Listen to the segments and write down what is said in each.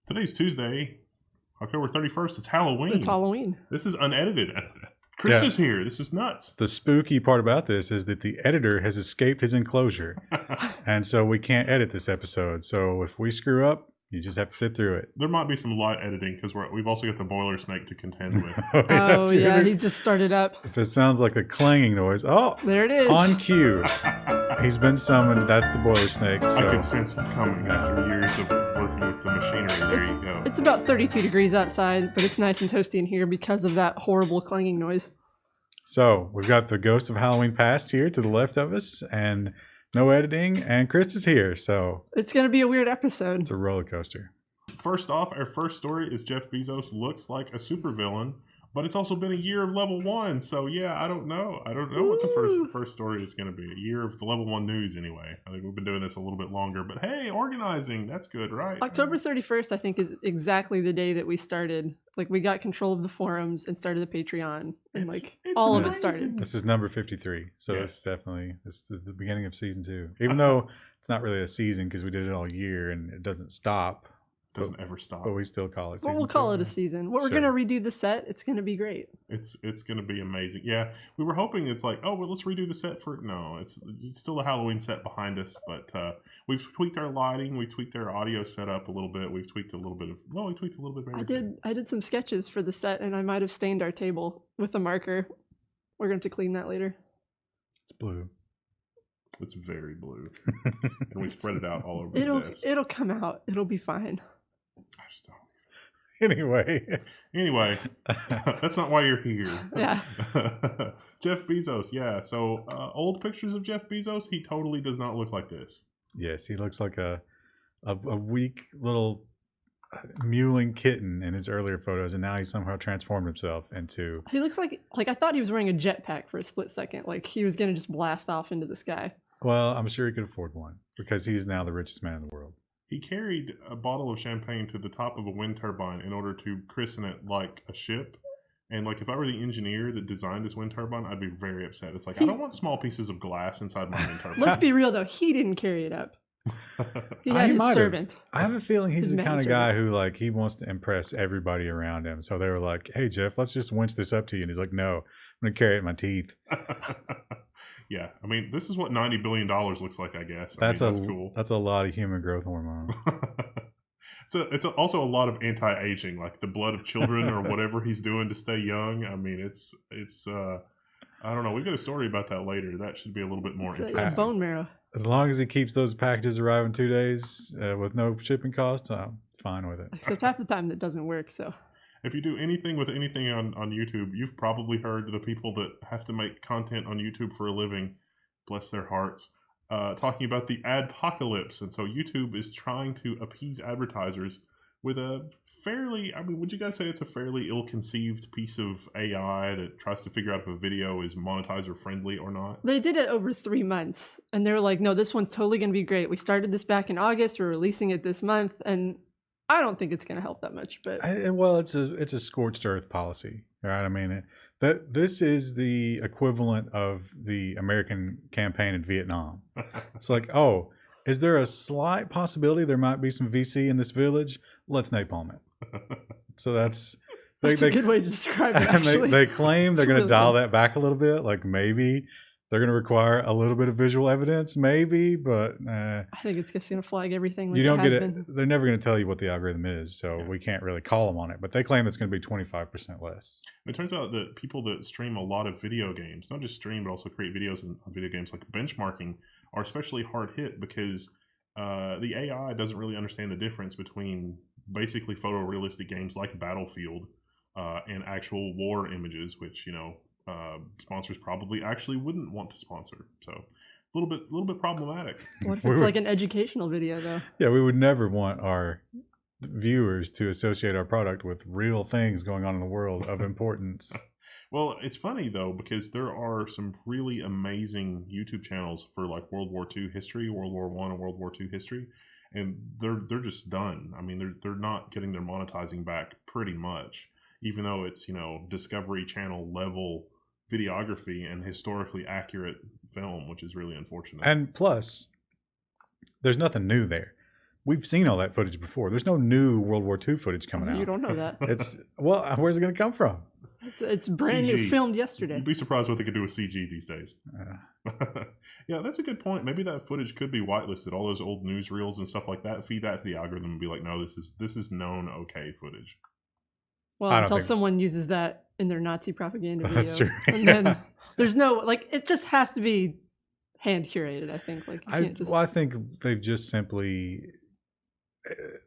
Today's Tuesday, October 31st. It's Halloween. It's Halloween. This is unedited. Chris is here. This is nuts. The spooky part about this is that the editor has escaped his enclosure. And so we can't edit this episode. So if we screw up, you just have to sit through it. There might be some light editing because we've also got the boiler snake to contend with. Oh, yeah. He just started up. If it sounds like a clanging noise, there it is. On cue. He's been summoned. That's the boiler snake. So. I can sense it coming after years of working with the machinery. There you go. It's about 32 degrees outside, but it's nice and toasty in here because of that horrible clanging noise. So we've got the ghost of Halloween past here to the left of us, and no editing, and Chris is here. So it's going to be a weird episode. It's a roller coaster. First off, our first story is Jeff Bezos looks like a supervillain, but it's also been a year of Level 1. So yeah, I don't know what the first story is going to be. A year of the Level 1 news anyway. I think we've been doing this a little bit longer, but hey, organizing, that's good, right? October 31st, I think, is exactly the day that we started. Like, we got control of the forums and started the Patreon, and it's all of it started. This is number 53, so it's definitely this is the beginning of season 2. Even though it's not really a season because we did it all year and it doesn't stop. Doesn't ever stop. But we still call it season 2. We'll call it a season. We're going to redo the set. It's going to be great. It's going to be amazing. Yeah, we were hoping it's like, oh, well, let's redo the set for... No, it's still a Halloween set behind us, but we've tweaked our lighting. We tweaked our audio setup a little bit. We've tweaked a little bit of... Well, we tweaked a little bit of everything. I did some sketches for the set, and I might have stained our table with a marker. We're going to have to clean that later. It's blue. It's very blue. And we spread it out all over the desk. It'll come out. It'll be fine. I just don't. Anyway, that's not why you're here. Yeah. Jeff Bezos, yeah. So old pictures of Jeff Bezos, he totally does not look like this. Yes, he looks like a weak little mewling kitten in his earlier photos, and now he's somehow transformed himself into... He looks like I thought he was wearing a jetpack for a split second. Like he was going to just blast off into the sky. Well, I'm sure he could afford one because he's now the richest man in the world. He carried a bottle of champagne to the top of a wind turbine in order to christen it like a ship. And like, if I were the engineer that designed this wind turbine, I'd be very upset. It's like, I don't want small pieces of glass inside my wind turbine. Let's be real though, he didn't carry it up. He had his servant. I have a feeling he's the kind of guy who like he wants to impress everybody around him. So they were like, "Hey Jeff, let's just winch this up to you." And he's like, "No, I'm gonna carry it in my teeth." Yeah, I mean, this is what $90 billion looks like, I guess. That's cool. That's a lot of human growth hormone. It's also a lot of anti-aging, like the blood of children or whatever he's doing to stay young. I mean, it's I don't know. We've got a story about that later. That should be a little bit more interesting. Bone marrow. As long as he keeps those packages arriving 2 days with no shipping costs, I'm fine with it. Except half the time that doesn't work, so... If you do anything with anything on YouTube, you've probably heard the people that have to make content on YouTube for a living, bless their hearts, talking about the adpocalypse. And so YouTube is trying to appease advertisers with a fairly, I mean, would you guys say it's a fairly ill-conceived piece of AI that tries to figure out if a video is monetizer friendly or not? They did it over 3 months, and they were like, no, this one's totally going to be great. We started this back in August. We're releasing it this month, and I don't think it's going to help that much, but well, it's a scorched earth policy, right? I mean, this is the equivalent of the American campaign in Vietnam. It's like, oh, is there a slight possibility there might be some VC in this village? Let's napalm it. So that's a good way to describe it. Actually, they claim they're going to dial that back a little bit, like maybe. They're going to require a little bit of visual evidence, maybe, but I think it's just going to flag everything. Like you don't get it. They're never going to tell you what the algorithm is, so we can't really call them on it. But they claim it's going to be 25% less. It turns out that people that stream a lot of video games, not just stream, but also create videos on video games, like benchmarking, are especially hard hit because the AI doesn't really understand the difference between basically photorealistic games like Battlefield and actual war images, which, you know, sponsors probably actually wouldn't want to sponsor. So a little bit problematic. What if it's like an educational video though? Yeah, we would never want our viewers to associate our product with real things going on in the world of importance. Well, it's funny though, because there are some really amazing YouTube channels for like World War II history, World War I and World War II history, and they're just done. I mean, they're not getting their monetizing back pretty much, even though it's, you know, Discovery Channel level videography and historically accurate film, which is really unfortunate. And plus, there's nothing new there. we've seen all that footage before. There's no new World War II footage coming out. You don't know that. It's where's it going to come from? It's brand new, CG. filmed yesterday. You'd be surprised what they could do with CG these days. Yeah, that's a good point. Maybe that footage could be whitelisted. All those old newsreels and stuff like that. Feed that to the algorithm and be like, no, this is known okay footage. Well, until someone uses that in their Nazi propaganda video. That's true. And then there's no, it just has to be hand curated, I think. I think they've just simply,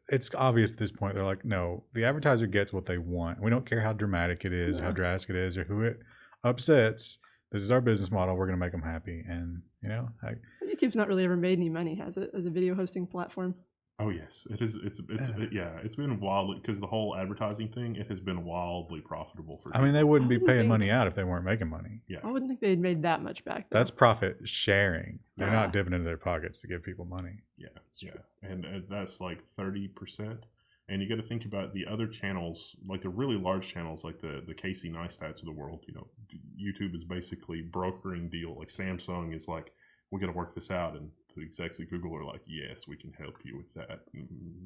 it's obvious at this point. They're like, no, the advertiser gets what they want. We don't care how dramatic it is, how drastic it is, or who it upsets. This is our business model. We're going to make them happy. And, YouTube's not really ever made any money, has it, as a video hosting platform? Oh yes, it is. It's been wildly, because the whole advertising thing. It has been wildly profitable for. They wouldn't be paying money out if they weren't making money. Yeah, I wouldn't think they'd made that much back. Though. That's profit sharing. They're not dipping into their pockets to give people money. Yeah, and that's like 30%. And you got to think about the other channels, like the really large channels, like the Casey Neistats of the world. YouTube is basically brokering deal. Like Samsung is like, we got to work this out, and the execs at Google are like, yes, we can help you with that.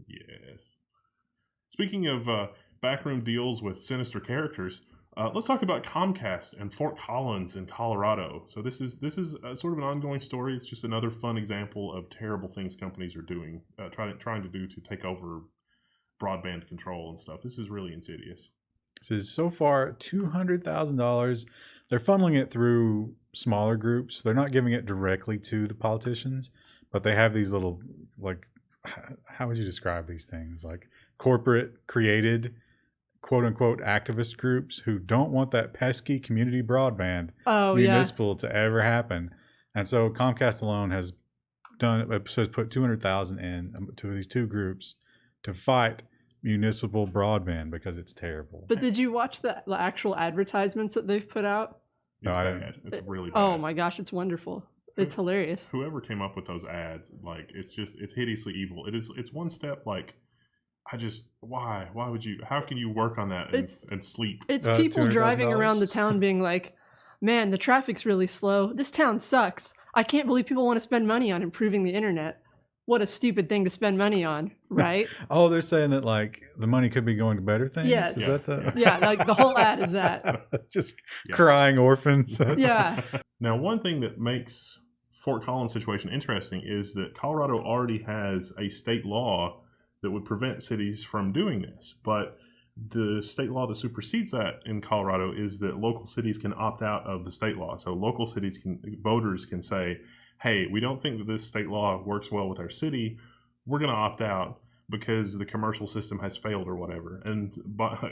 Yes. Speaking of backroom deals with sinister characters, let's talk about Comcast and Fort Collins in Colorado. So this is sort of an ongoing story. It's just another fun example of terrible things companies are doing, trying to do to take over broadband control and stuff. This is really insidious. This is so far $200,000. They're funneling it through smaller groups. They're not giving it directly to the politicians, but they have these little, how would you describe these things? Like corporate created, quote unquote, activist groups who don't want that pesky community broadband municipal to ever happen. And so Comcast alone has put $200,000 in to these two groups to fight municipal broadband because it's terrible. But did you watch the actual advertisements that they've put out? No, I didn't. It's really bad. Oh my gosh, it's wonderful. It's hilarious. Whoever came up with those ads, it's hideously evil. It's one step why would you, how can you work on that and sleep? It's people driving around the town being like, man, the traffic's really slow. This town sucks. I can't believe people want to spend money on improving the internet. What a stupid thing to spend money on, right? Oh, they're saying that the money could be going to better things? Yes. Is that the whole ad is that. Just crying orphans. Yeah. Now, one thing that makes Fort Collins situation interesting is that Colorado already has a state law that would prevent cities from doing this. But the state law that supersedes that in Colorado is that local cities can opt out of the state law. So local voters can say, hey, we don't think that this state law works well with our city. We're going to opt out because the commercial system has failed or whatever. And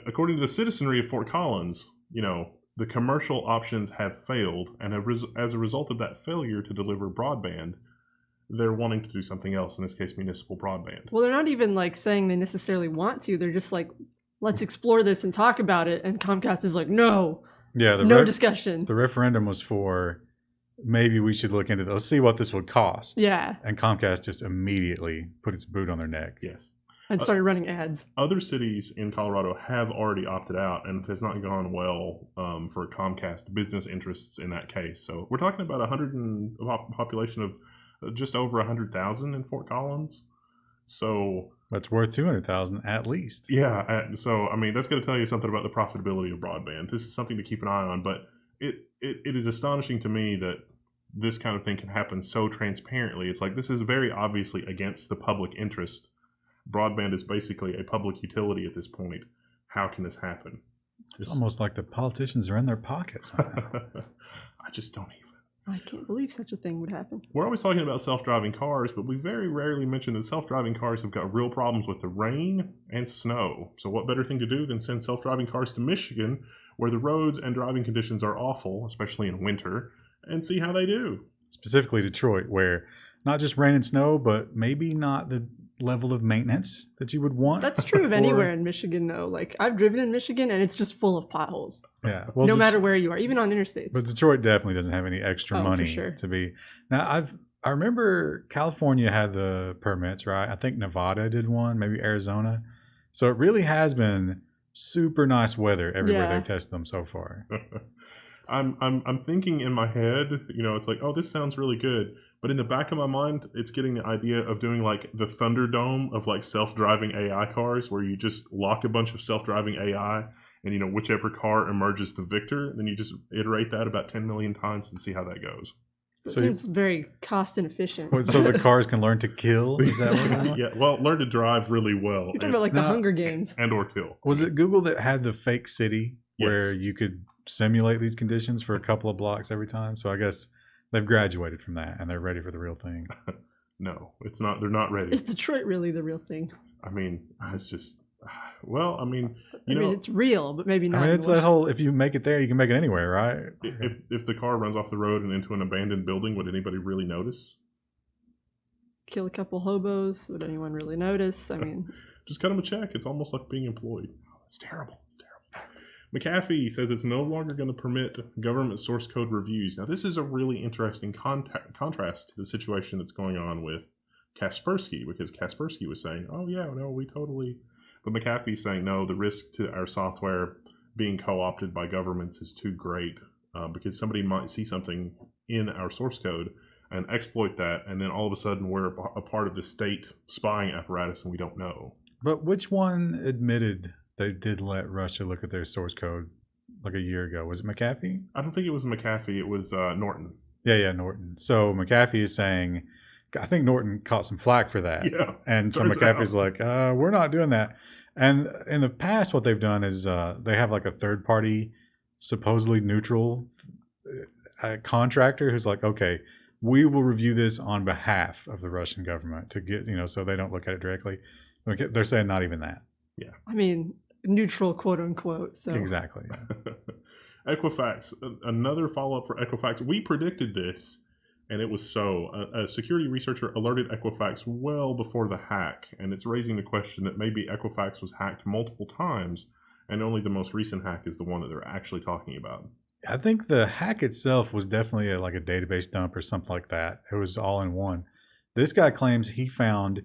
according to the citizenry of Fort Collins, the commercial options have failed. And as a result of that failure to deliver broadband, they're wanting to do something else, in this case, municipal broadband. Well, they're not even saying they necessarily want to. They're just like, let's explore this and talk about it. And Comcast is like, no, no discussion. The referendum was for, maybe we should look into this. Let's see what this would cost. Yeah. And Comcast just immediately put its boot on their neck. Yes. And started running ads. Other cities in Colorado have already opted out, and it has not gone well for Comcast business interests in that case. So we're talking about a population of just over 100,000 in Fort Collins. So that's worth 200,000 at least. Yeah. So, that's going to tell you something about the profitability of broadband. This is something to keep an eye on, but it is astonishing to me that this kind of thing can happen so transparently. It's like, this is very obviously against the public interest. Broadband is basically a public utility at this point. How can this happen? It's almost like the politicians are in their pockets. I just don't even. I can't believe such a thing would happen. We're always talking about self-driving cars, but we very rarely mention that self-driving cars have got real problems with the rain and snow. So what better thing to do than send self-driving cars to Michigan, where the roads and driving conditions are awful, especially in winter, and see how they do. Specifically Detroit, where not just rain and snow, but maybe not the level of maintenance that you would want. That's true of anywhere in Michigan, though. I've driven in Michigan, and it's just full of potholes. Yeah. Well, no matter where you are, even on interstates. But Detroit definitely doesn't have any extra money to be. Now, I remember California had the permits, right? I think Nevada did one, maybe Arizona. So it really has been super nice weather everywhere they've tested them so far. I'm thinking in my head, it's like, oh, this sounds really good. But in the back of my mind, it's getting the idea of doing like the Thunderdome of like self-driving AI cars, where you just lock a bunch of self-driving AI, and whichever car emerges the victor, then you just iterate that about 10 million times and see how that goes. It seems very cost inefficient. So the cars can learn to kill? Is that what you want? Yeah, well, learn to drive really well. You're talking about like the Hunger Games. And or kill. Was it Google that had the fake city where you could simulate these conditions for a couple of blocks every time? So I guess they've graduated from that and they're ready for the real thing. No, it's not. They're not ready. Is Detroit really the real thing? I mean, it's just... Well, I mean, it's real, but maybe not. I mean, it's that whole, if you make it there, you can make it anywhere, right? If the car runs off the road and into an abandoned building, would anybody really notice? Kill a couple hobos, would anyone really notice? I mean... Just cut them a check. It's almost like being employed. It's terrible. McAfee says it's no longer going to permit government source code reviews. Now, this is a really interesting contrast to the situation that's going on with Kaspersky, because Kaspersky was saying, oh, yeah, no, we totally... But McAfee's saying, no, the risk to our software being co-opted by governments is too great because somebody might see something in our source code and exploit that, and then all of a sudden we're a part of the state spying apparatus and we don't know. But which one admitted they did let Russia look at their source code like a year ago? Was it McAfee? I don't think it was McAfee. It was Norton. Yeah, Norton. So McAfee is saying, I think Norton caught some flack for that. Yeah. And so McAfee's like, we're not doing that. And in the past, what they've done is they have like a third party, supposedly neutral contractor who's like, okay, we will review this on behalf of the Russian government to get, so they don't look at it directly. Okay, they're saying not even that. Yeah. I mean, neutral, quote unquote. So exactly. Equifax, another follow-up for Equifax. We predicted this. And it was so. A security researcher alerted Equifax well before the hack, and it's raising the question that maybe Equifax was hacked multiple times, and only the most recent hack is the one that they're actually talking about. I think the hack itself was definitely like a database dump or something like that. It was all in one. This guy claims he found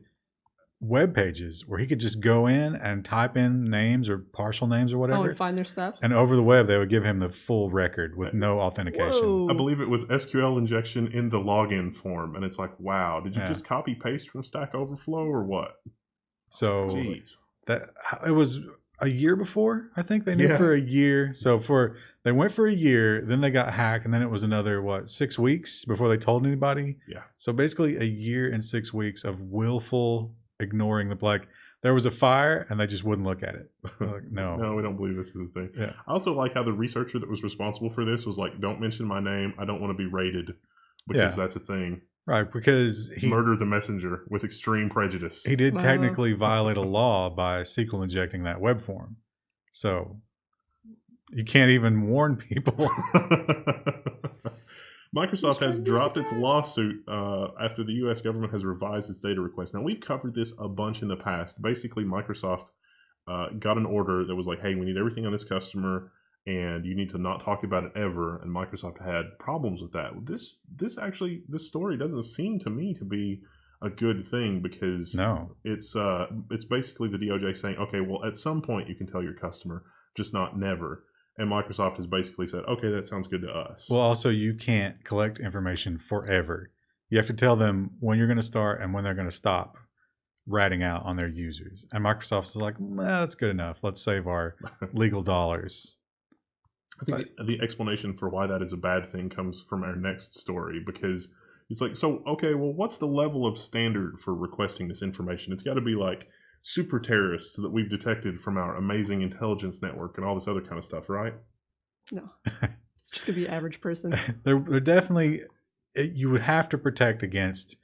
web pages where he could just go in and type in names or partial names or whatever. Oh, and find their stuff? And over the web, they would give him the full record with no authentication. Whoa. I believe it was SQL injection in the login form. And it's like, wow, did you just copy paste from Stack Overflow or what? So Jeez. It was a year before, I think they knew for a year. So they went for a year, then they got hacked, and then it was another, 6 weeks before they told anybody? Yeah. So basically a year and 6 weeks of willful ignoring there was a fire and they just wouldn't look at it. Like, no, we don't believe this is a thing. Yeah. I also like how the researcher that was responsible for this was like, don't mention my name. I don't want to be raided because that's a thing. Right, because he murdered the messenger with extreme prejudice. He did technically violate a law by SQL injecting that web form. So you can't even warn people. Microsoft has dropped its lawsuit after the U.S. government has revised its data request. Now, we've covered this a bunch in the past. Basically, Microsoft got an order that was like, hey, we need everything on this customer, and you need to not talk about it ever. And Microsoft had problems with that. This story doesn't seem to me to be a good thing because it's basically the DOJ saying, okay, well, at some point you can tell your customer, just not never. And Microsoft has basically said, okay, that sounds good to us. Well, also, you can't collect information forever. You have to tell them when you're going to start and when they're going to stop ratting out on their users. And Microsoft is like, well, that's good enough. Let's save our legal dollars. I think the explanation for why that is a bad thing comes from our next story, because it's like, so, okay, well, what's the level of standard for requesting this information? It's got to be like super terrorists that we've detected from our amazing intelligence network and all this other kind of stuff, right? No. It's just going to be an average person. They're definitely, you would have to protect against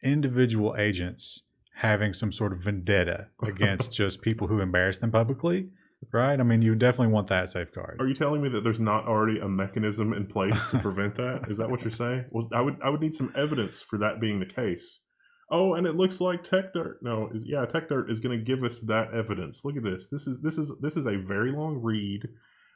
individual agents having some sort of vendetta against just people who embarrass them publicly, right? I mean, you definitely want that safeguard. Are you telling me that there's not already a mechanism in place to prevent that? Is that what you're saying? Well, I would need some evidence for that being the case. Oh, and it looks like Techdirt. Techdirt is going to give us that evidence. Look at this. This is a very long read,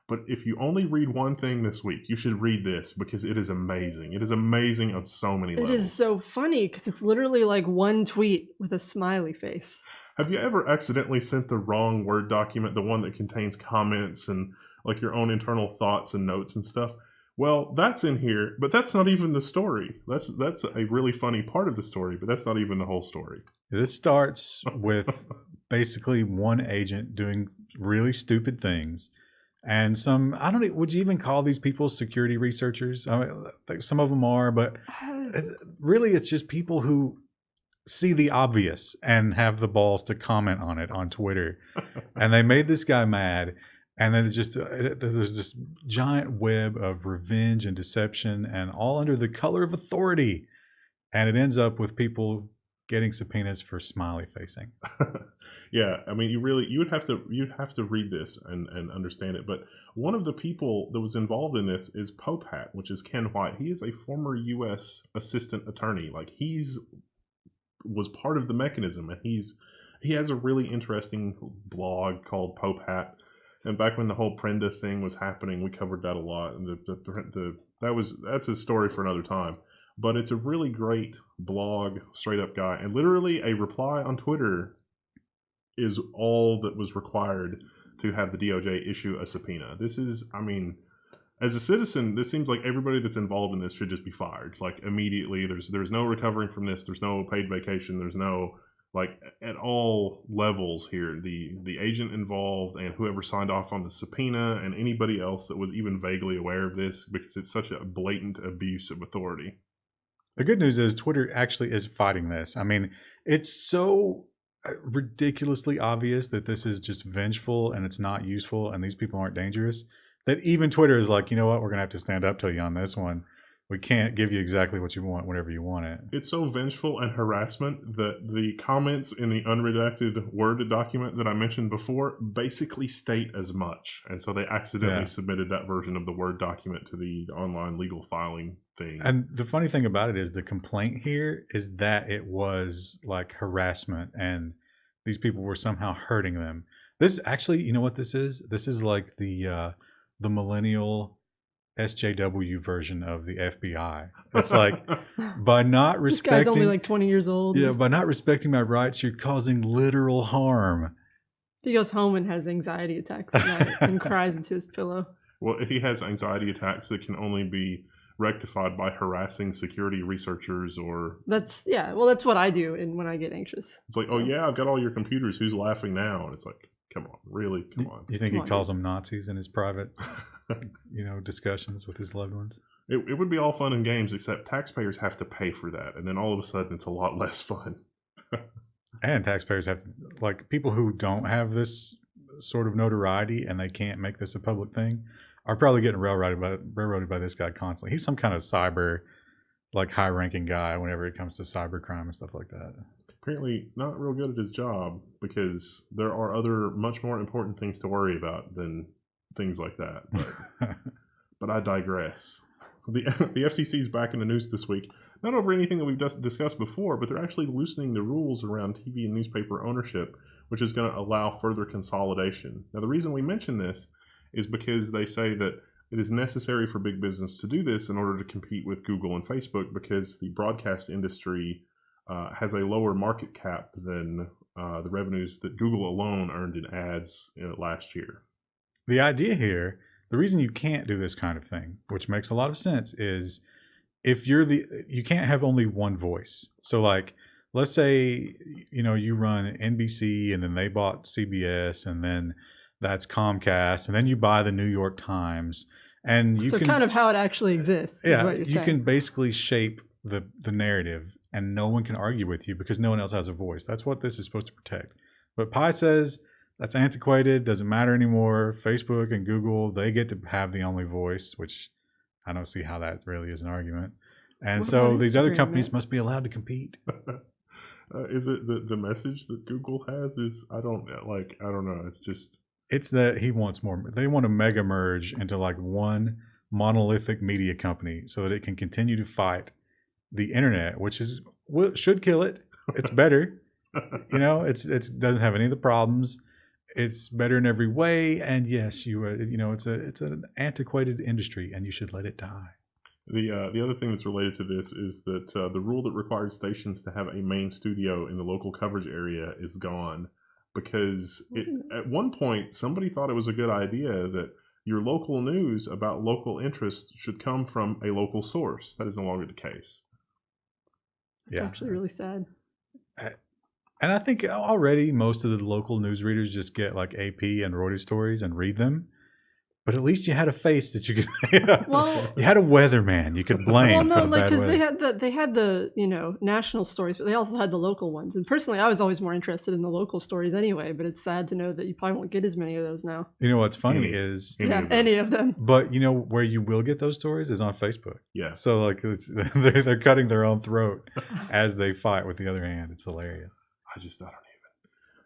but if you only read one thing this week, you should read this because it is amazing. It is amazing on so many levels. It is so funny because it's literally like one tweet with a smiley face. Have you ever accidentally sent the wrong Word document, the one that contains comments and like your own internal thoughts and notes and stuff? Well, that's in here, but that's not even the story. That's a really funny part of the story, but that's not even the whole story. This starts with basically one agent doing really stupid things. And some, I don't know, would you even call these people security researchers? I mean, some of them are, but it's just people who see the obvious and have the balls to comment on it on Twitter. And they made this guy mad. And then there's this giant web of revenge and deception, and all under the color of authority. And it ends up with people getting subpoenas for smiley facing. Yeah, I mean, you'd have to read this and understand it. But one of the people that was involved in this is Popehat, which is Ken White. He is a former U.S. assistant attorney. Like, was part of the mechanism, and he has a really interesting blog called Popehat. And back when the whole Prenda thing was happening, we covered that a lot. And that's a story for another time. But it's a really great blog, straight up guy. And literally a reply on Twitter is all that was required to have the DOJ issue a subpoena. This is, I mean, as a citizen, this seems like everybody that's involved in this should just be fired. Like, immediately. There's no recovering from this. There's no paid vacation. There's no, like, at all levels here, the agent involved and whoever signed off on the subpoena and anybody else that was even vaguely aware of this, because it's such a blatant abuse of authority. The good news is Twitter actually is fighting this. I mean, it's so ridiculously obvious that this is just vengeful and it's not useful and these people aren't dangerous, that even Twitter is like, you know what, we're going to have to stand up to you on this one. We can't give you exactly what you want whenever you want it. It's so vengeful and harassment that the comments in the unredacted Word document that I mentioned before basically state as much. And so they accidentally submitted that version of the Word document to the online legal filing thing. And the funny thing about it is the complaint here is that it was like harassment and these people were somehow hurting them. This actually, you know what this is? This is like the millennial SJW version of the FBI. It's like, by not respecting... This guy's only like 20 years old. Yeah, by not respecting my rights, you're causing literal harm. He goes home and has anxiety attacks at night and cries into his pillow. Well, he has anxiety attacks that can only be rectified by harassing security researchers or... That's what I do when I get anxious. It's like, so. Oh yeah, I've got all your computers. Who's laughing now? And it's like, come on, really? Come on. You think he calls them Nazis in his private... discussions with his loved ones? It would be all fun and games, except taxpayers have to pay for that, and then all of a sudden it's a lot less fun. And taxpayers have to, like, people who don't have this sort of notoriety and they can't make this a public thing are probably getting railroaded by this guy constantly. He's some kind of cyber, like, high-ranking guy whenever it comes to cyber crime and stuff like that. Apparently not real good at his job, because there are other much more important things to worry about than things like that. But I digress. The FCC is back in the news this week, not over anything that we've just discussed before, but they're actually loosening the rules around TV and newspaper ownership, which is going to allow further consolidation. Now, the reason we mention this is because they say that it is necessary for big business to do this in order to compete with Google and Facebook, because the broadcast industry has a lower market cap than the revenues that Google alone earned in ads last year. The idea here, the reason you can't do this kind of thing, which makes a lot of sense, is if you can't have only one voice. So, like, let's say, you run NBC and then they bought CBS and then that's Comcast and then you buy the New York Times and you can kind of how it actually exists. Yeah, is what you're saying. You can basically shape the narrative and no one can argue with you because no one else has a voice. That's what this is supposed to protect. But Pi says that's antiquated, doesn't matter anymore. Facebook and Google, they get to have the only voice, which I don't see how that really is an argument. And so these other companies must be allowed to compete. Is it the message that Google has is, I don't know. It's that he wants more. They want to mega merge into like one monolithic media company so that it can continue to fight the internet, which should kill it. It's better. It doesn't have any of the problems. It's better in every way, and yes, it's an antiquated industry, and you should let it die. The other thing that's related to this is that the rule that required stations to have a main studio in the local coverage area is gone, because at one point somebody thought it was a good idea that your local news about local interests should come from a local source. That is no longer the case. It's actually really sad. And I think already most of the local newsreaders just get like AP and Reuters stories and read them. But at least you had a face that you could. Well, you had a weatherman you could blame. Well, no, for the bad because weather. they had the national stories, but they also had the local ones. And personally, I was always more interested in the local stories anyway. But it's sad to know that you probably won't get as many of those now. You know what's funny is any of them. But you know where you will get those stories is on Facebook. Yeah. So like they're cutting their own throat as they fight with the other hand. It's hilarious. I don't even.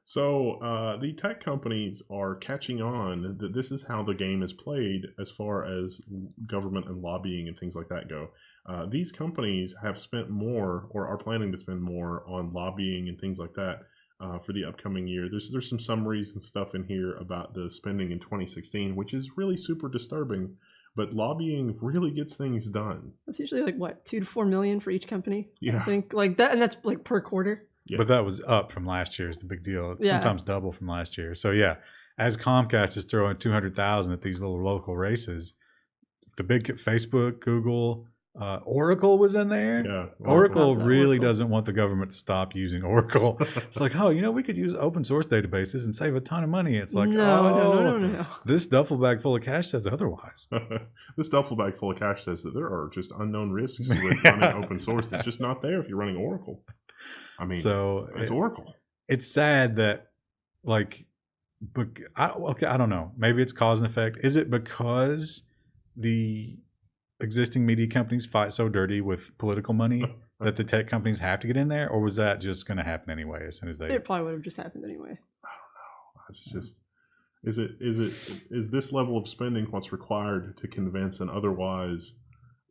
So the tech companies are catching on that this is how the game is played as far as government and lobbying and things like that go. These companies have spent more or are planning to spend more on lobbying and things like that for the upcoming year. There's some summaries and stuff in here about the spending in 2016, which is really super disturbing. But lobbying really gets things done. That's usually like what, 2 to 4 million for each company. Yeah, I think like that, and that's like per quarter. Yeah. But that was up from last year is the big deal. It's sometimes double from last year. So yeah, as Comcast is throwing 200,000 at these little local races, the big Facebook, Google, Oracle was in there. Yeah, Oracle really doesn't want the government to stop using Oracle. It's like, we could use open source databases and save a ton of money. It's like, no. This duffel bag full of cash says otherwise. This duffel bag full of cash says that there are just unknown risks with running open source. It's just not there if you're running Oracle. I mean, so it's Oracle. It's sad that, like, I don't know. Maybe it's cause and effect. Is it because the existing media companies fight so dirty with political money that the tech companies have to get in there, or was that just going to happen anyway as soon as they? It probably would have just happened anyway. I don't know. It's just, is this level of spending what's required to convince an otherwise,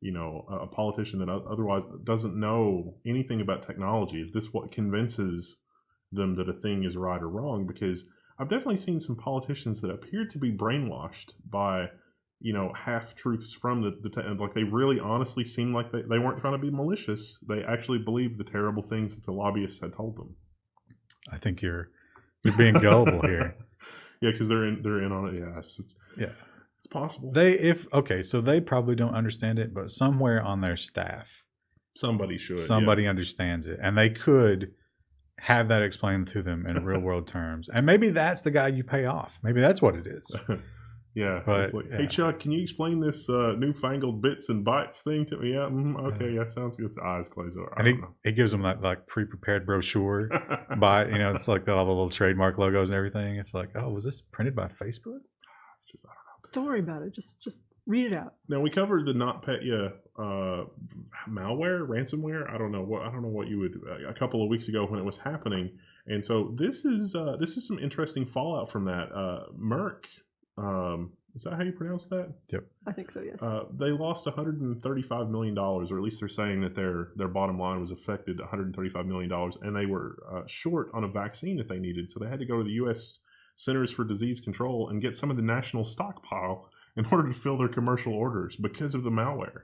a politician that otherwise doesn't know anything about technology? Is this what convinces them that a thing is right or wrong? Because I've definitely seen some politicians that appear to be brainwashed by, half truths from like they really honestly seem like they weren't trying to be malicious. They actually believed the terrible things that the lobbyists had told them. I think you're being gullible here. Yeah, because they're in on it. Yeah, it's possible. So they probably don't understand it, but somewhere on their staff, somebody understands it, and they could have that explained to them in real world terms. And maybe that's the guy you pay off. Maybe that's what it is. Yeah, but like, hey Chuck, can you explain this newfangled bits and bytes thing to me? Yeah, okay, that sounds good. The eyes closed. And he gives them that like pre-prepared brochure by it's like all the little trademark logos and everything. It's like, oh, was this printed by Facebook? It's just, I don't know. Don't worry about it. Just read it out. Now we covered the NotPetya malware, ransomware. I don't know what you would a couple of weeks ago when it was happening, and so this is some interesting fallout from that. Merck. Is that how you pronounce that? Yep. I think so, yes. They lost $135 million, or at least they're saying that their bottom line was affected $135 million, and they were short on a vaccine that they needed. So they had to go to the U.S. Centers for Disease Control and get some of the national stockpile in order to fill their commercial orders because of the malware.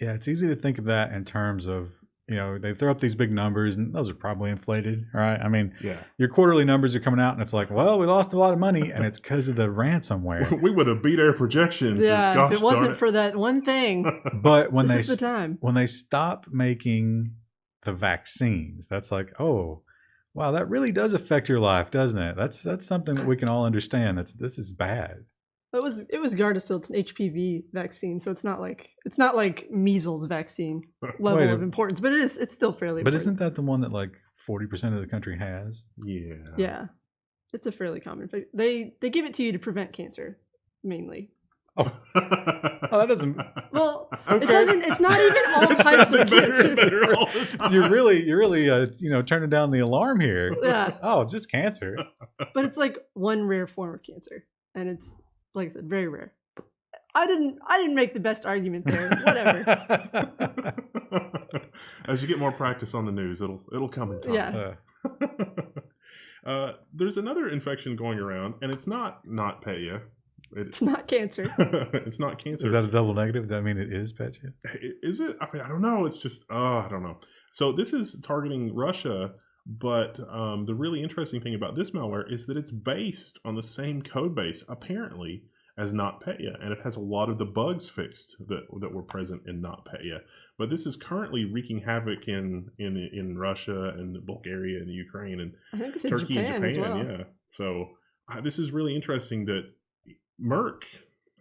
Yeah, it's easy to think of that in terms of, they throw up these big numbers and those are probably inflated, right? I mean, your quarterly numbers are coming out and it's like, well, we lost a lot of money and it's because of the ransomware. We would have beat our projections. Yeah, if it wasn't for that one thing. But when they stop making the vaccines, that's like, oh, wow, that really does affect your life, doesn't it? That's something that we can all understand. This is bad. It was Gardasil, it's an HPV vaccine, so it's not like measles vaccine level of importance, but it's still fairly important. But isn't that the one that like 40% of the country has? Yeah. Yeah. It's a fairly common. They give it to you to prevent cancer, mainly. Oh, that doesn't. Well, okay. It doesn't. It's not even all types of cancer. Better all the time. You're really turning down the alarm here. Yeah. Oh, just cancer. But it's like one rare form of cancer, and it's, like I said, very rare. I didn't make the best argument there. Whatever. As you get more practice on the news, it'll come in time. Yeah. There's another infection going around, and it's not NotPetya. It's not cancer. It's not cancer. Is that a double negative? Does that mean it is Petya? Is it? I mean, I don't know. It's just, I don't know. So this is targeting Russia, but the really interesting thing about this malware is that it's based on the same code base, apparently, as NotPetya, and it has a lot of the bugs fixed that were present in NotPetya. But this is currently wreaking havoc in Russia and Bulgaria and Ukraine and I think it's in Turkey Japan and as Japan. well. Yeah. So this is really interesting that Merck,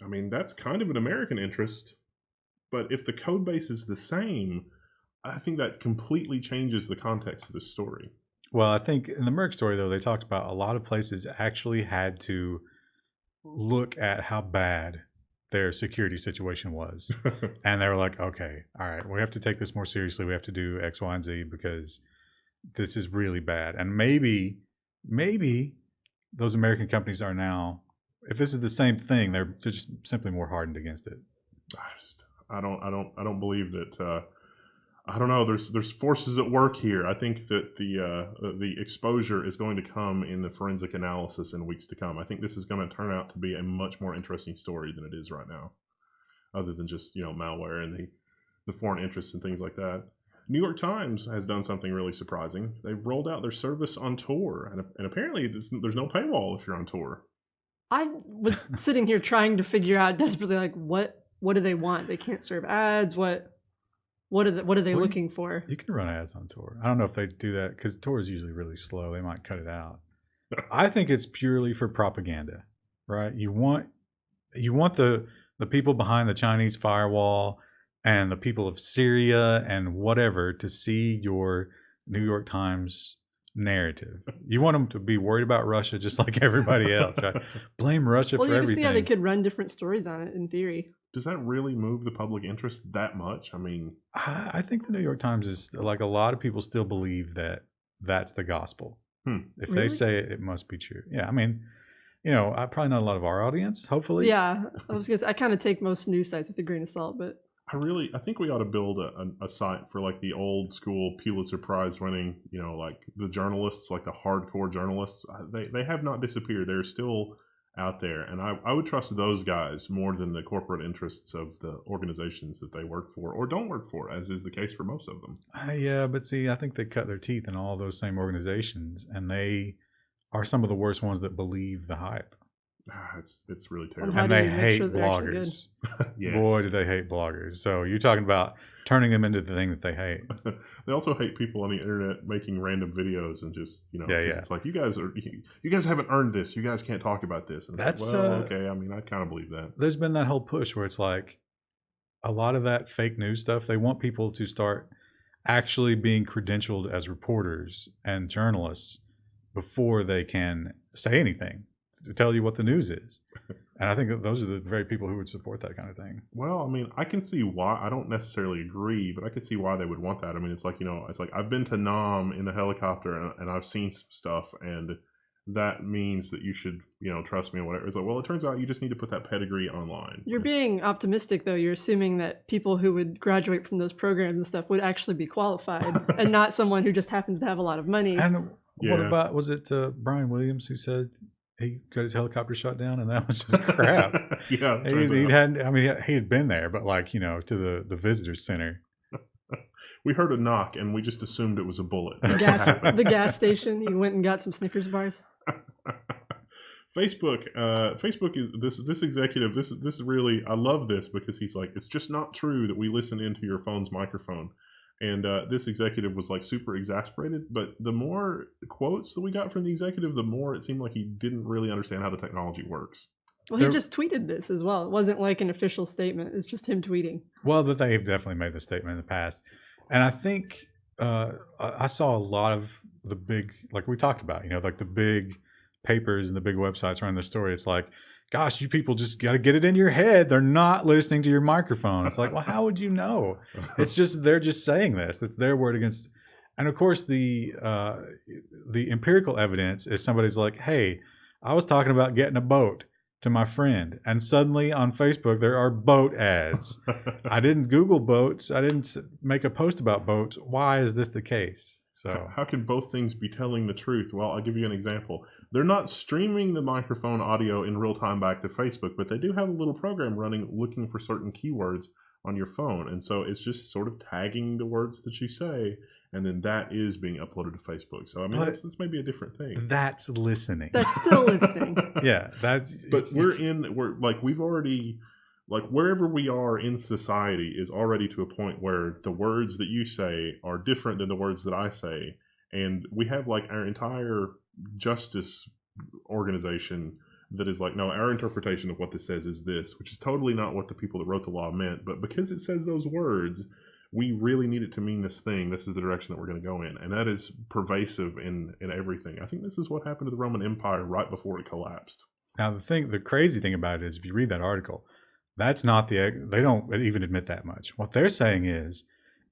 I mean, that's kind of an American interest, but if the code base is the same, I think that completely changes the context of this story. Well, I think in the Merck story, though, they talked about a lot of places actually had to look at how bad their security situation was. And they were like, okay, all right, we have to take this more seriously. We have to do X, Y, and Z because this is really bad. And maybe those American companies are now, if this is the same thing, they're just simply more hardened against it. I don't believe that. I don't know. There's forces at work here. I think that the exposure is going to come in the forensic analysis in weeks to come. I think this is going to turn out to be a much more interesting story than it is right now, other than just malware and the foreign interests and things like that. New York Times has done something really surprising. They've rolled out their service on Tor, and apparently there's no paywall if you're on Tor. I was sitting here trying to figure out desperately, like, what do they want? They can't serve ads. What are they looking for? You can run ads on Tor. I don't know if they do that because Tor is usually really slow. They might cut it out. I think it's purely for propaganda, right? You want the people behind the Chinese firewall and the people of Syria and whatever to see your New York Times narrative. You want them to be worried about Russia just like everybody else, right? Blame Russia for everything. Well, you can see how they could run different stories on it in theory. Does that really move the public interest that much? I mean, I think the New York Times is like, a lot of people still believe that that's the gospel. If Really? they say it, it must be true. Yeah, I mean, I probably not a lot of our audience, hopefully. Yeah, I kind of take most news sites with a grain of salt, but I think we ought to build a site for like the old school Pulitzer Prize winning, like the journalists, like the hardcore journalists. They have not disappeared. They're still out there, and I would trust those guys more than the corporate interests of the organizations that they work for or don't work for, as is the case for most of them. Yeah, but see, I think they cut their teeth in all those same organizations, and they are some of the worst ones that believe the hype. It's really terrible. And they hate bloggers. Yes. Boy, do they hate bloggers. So you're talking about turning them into the thing that they hate. They also hate people on the internet making random videos and just, it's like, you guys haven't earned this. You guys can't talk about this. And that's like, well, okay. I mean, I kind of believe that. There's been that whole push where it's like a lot of that fake news stuff. They want people to start actually being credentialed as reporters and journalists before they can say anything to tell you what the news is. And I think that those are the very people who would support that kind of thing. Well, I mean, I can see why. I don't necessarily agree, but I can see why they would want that. I mean, it's like, I've been to Nam in the helicopter and I've seen some stuff, and that means that you should, trust me or whatever. It's like, well, it turns out you just need to put that pedigree online. You're being optimistic, though. You're assuming that people who would graduate from those programs and stuff would actually be qualified and not someone who just happens to have a lot of money. And what about, was it Brian Williams who said he got his helicopter shot down and that was just crap? Yeah. he had been there, but to the visitor center. We heard a knock and we just assumed it was a bullet. The gas station. He went and got some Snickers bars. Facebook is this executive. This is really, I love this because he's like, it's just not true that we listen into your phone's microphone. And this executive was like super exasperated. But the more quotes that we got from the executive, the more it seemed like he didn't really understand how the technology works. Well, he just tweeted this as well. It wasn't like an official statement. It's just him tweeting. Well, but they've definitely made the statement in the past. And I think I saw a lot of the big, like we talked about, like the big papers and the big websites running the story. It's like, gosh, you people just got to get it in your head. They're not listening to your microphone. It's like, well, how would you know? It's just, they're just saying this. It's their word against. And of course, the empirical evidence is somebody's like, hey, I was talking about getting a boat to my friend, and suddenly on Facebook there are boat ads. I didn't Google boats. I didn't make a post about boats. Why is this the case? So how can both things be telling the truth? Well, I'll give you an example. They're not streaming the microphone audio in real time back to Facebook, but they do have a little program running looking for certain keywords on your phone. And so it's just sort of tagging the words that you say and then that is being uploaded to Facebook. So I mean, that's maybe a different thing. That's listening. That's still listening. Yeah, that's. But we've already, like, wherever we are in society is already to a point where the words that you say are different than the words that I say, and we have like our entire justice organization that is like, no, our interpretation of what this says is this, which is totally not what the people that wrote the law meant. But because it says those words, we really need it to mean this thing. This is the direction that we're going to go in. And that is pervasive in everything. I think this is what happened to the Roman Empire right before it collapsed. Now, the crazy thing about it is, if you read that article, that's not they don't even admit that much. What they're saying is,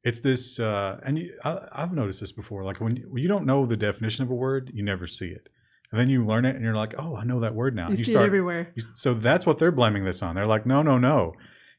it's this, I've noticed this before, like when you don't know the definition of a word, you never see it. And then you learn it and you're like, oh, I know that word now. You see it everywhere. So that's what they're blaming this on. They're like, no.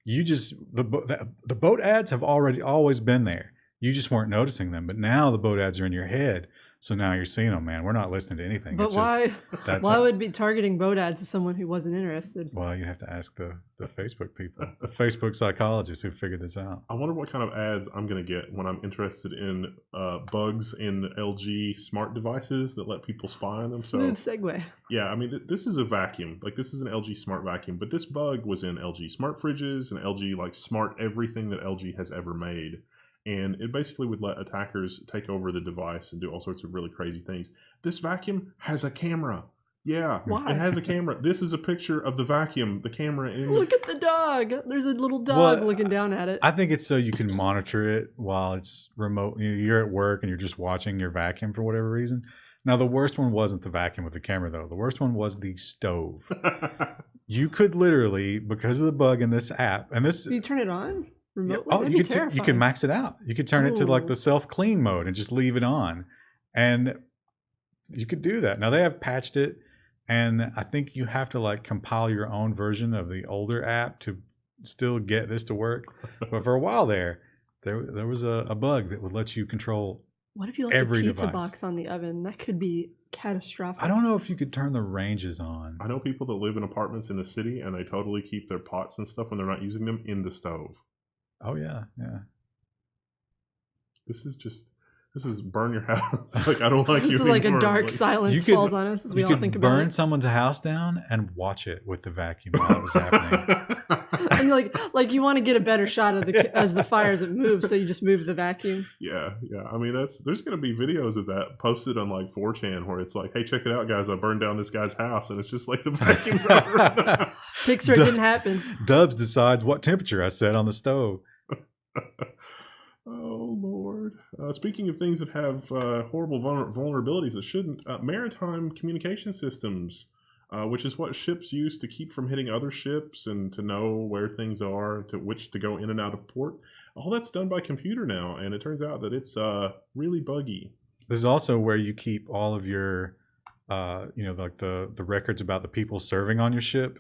You just, the boat ads have always been there. You just weren't noticing them. But now the boat ads are in your head. So now you're seeing them, man. We're not listening to anything. But why would be targeting boat ads to someone who wasn't interested? Well, you have to ask the Facebook people, the Facebook psychologists who figured this out. I wonder what kind of ads I'm going to get when I'm interested in bugs in LG smart devices that let people spy on them. Smooth segue. Yeah, I mean, this is a vacuum. Like, this is an LG smart vacuum. But this bug was in LG smart fridges and LG, like, smart everything that LG has ever made. And it basically would let attackers take over the device and do all sorts of really crazy things. This vacuum has a camera. Yeah, why? It has a camera. This is a picture of the vacuum, the camera. Look at the dog. There's a little dog looking down at it. I think it's so you can monitor it while it's remote. You're at work and you're just watching your vacuum for whatever reason. Now, the worst one wasn't the vacuum with the camera, though. The worst one was the stove. You could literally, because of the bug in this app, and this... Do you turn it on? Remotely? Oh, you can max it out. You could turn it to like the self-clean mode and just leave it on. And you could do that. Now they have patched it, and I think you have to like compile your own version of the older app to still get this to work. But for a while there was a bug that would let you control what if you left every a pizza device. Box on the oven? That could be catastrophic. I don't know if you could turn the ranges on. I know people that live in apartments in the city, and they totally keep their pots and stuff when they're not using them in the stove. Oh yeah. This is burn your house. Like, I don't like you. This is like a dark silence falls on us as we all think about it. You could burn someone's house down and watch it with the vacuum while it was happening. And like you want to get a better shot of as the fires that move, so you just move the vacuum. Yeah. I mean, there's gonna be videos of that posted on like 4chan where it's like, hey, check it out, guys! I burned down this guy's house, and it's just like the vacuum driver. Pixar didn't happen. Dubs decides what temperature I set on the stove. Oh, Lord. Speaking of things that have horrible vulnerabilities that shouldn't, maritime communication systems, which is what ships use to keep from hitting other ships and to know where things are, to which to go in and out of port. All that's done by computer now, and it turns out that it's really buggy. This is also where you keep all of your, like the records about the people serving on your ship.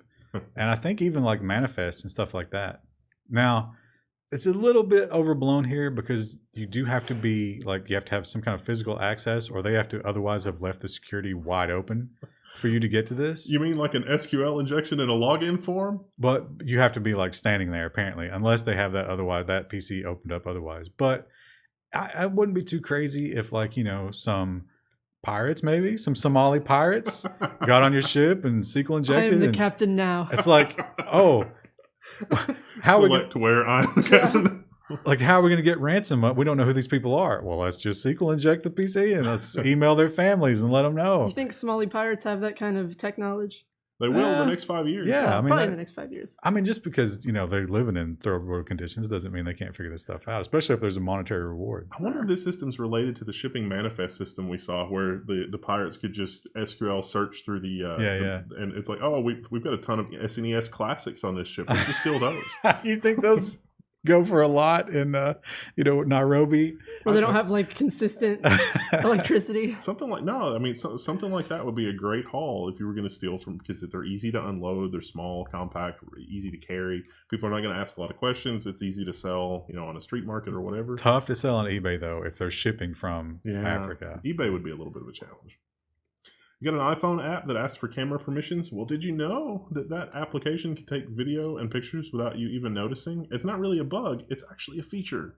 And I think even like manifests and stuff like that. Now, it's a little bit overblown here because you do have to be like, you have to have some kind of physical access, or they have to otherwise have left the security wide open for you to get to this. You mean like an SQL injection in a login form? But you have to be like standing there apparently, unless they have that that PC opened up otherwise. But I wouldn't be too crazy if like, some pirates, maybe some Somali pirates got on your ship and SQL injected. I am the captain now. It's like, oh, how select where I'm the captain. Like, how are we going to get ransom up? We don't know who these people are. Well, let's just SQL inject the PC and let's email their families and let them know. You think Somali pirates have that kind of tech knowledge? They will in the next 5 years. Yeah, probably in the next 5 years. I mean, just because, they're living in third world conditions doesn't mean they can't figure this stuff out, especially if there's a monetary reward. I wonder if this system's related to the shipping manifest system we saw where the pirates could just SQL search through and it's like, oh, we've got a ton of SNES classics on this ship. Let's just steal those. You think those go for a lot in Nairobi, where they don't have like consistent electricity? Something like something like that would be a great haul if you were going to steal from, because they're easy to unload, they're small, compact, easy to carry. People are not going to ask a lot of questions. It's easy to sell, on a street market or whatever. Tough to sell on eBay though if they're shipping from Africa. eBay would be a little bit of a challenge. You got an iPhone app that asks for camera permissions? Well, did you know that application can take video and pictures without you even noticing? It's not really a bug. It's actually a feature.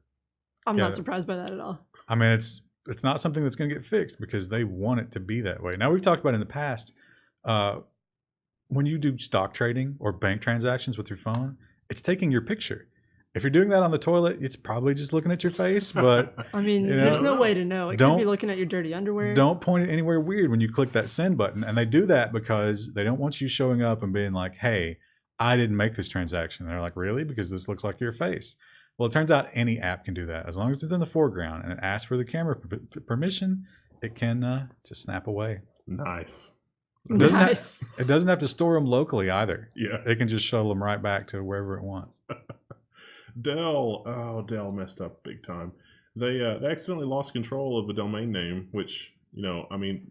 I'm not surprised by that at all. I mean, it's not something that's going to get fixed because they want it to be that way. Now, we've talked about in the past, when you do stock trading or bank transactions with your phone, it's taking your picture. If you're doing that on the toilet, it's probably just looking at your face. But I mean, there's no way to know. It could be looking at your dirty underwear. Don't point it anywhere weird when you click that send button. And they do that because they don't want you showing up and being like, hey, I didn't make this transaction. And they're like, really? Because this looks like your face. Well, it turns out any app can do that. As long as it's in the foreground and it asks for the camera permission, it can just snap away. Nice. It doesn't have to store them locally either. Yeah. It can just shuttle them right back to wherever it wants. Dell messed up big time. They accidentally lost control of the domain name, which, I mean,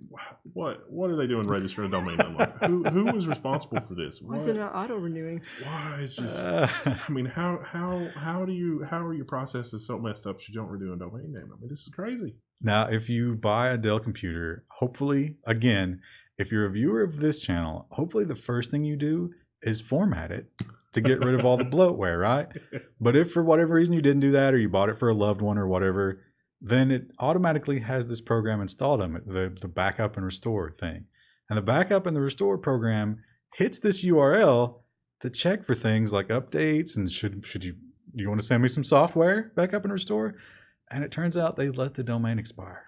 what are they doing registering a domain name? Like, who was responsible for this? Why is it not auto renewing? Why is just? I mean, how are your processes so messed up? You don't renew a domain name. I mean, this is crazy. Now, if you buy a Dell computer, hopefully, again, if you're a viewer of this channel, hopefully the first thing you do is format it to get rid of all the bloatware, right? But if for whatever reason you didn't do that, or you bought it for a loved one or whatever, then it automatically has this program installed on it, the backup and restore thing. And the backup and the restore program hits this URL to check for things like updates and should you want to send me some software, backup and restore? And it turns out they let the domain expire.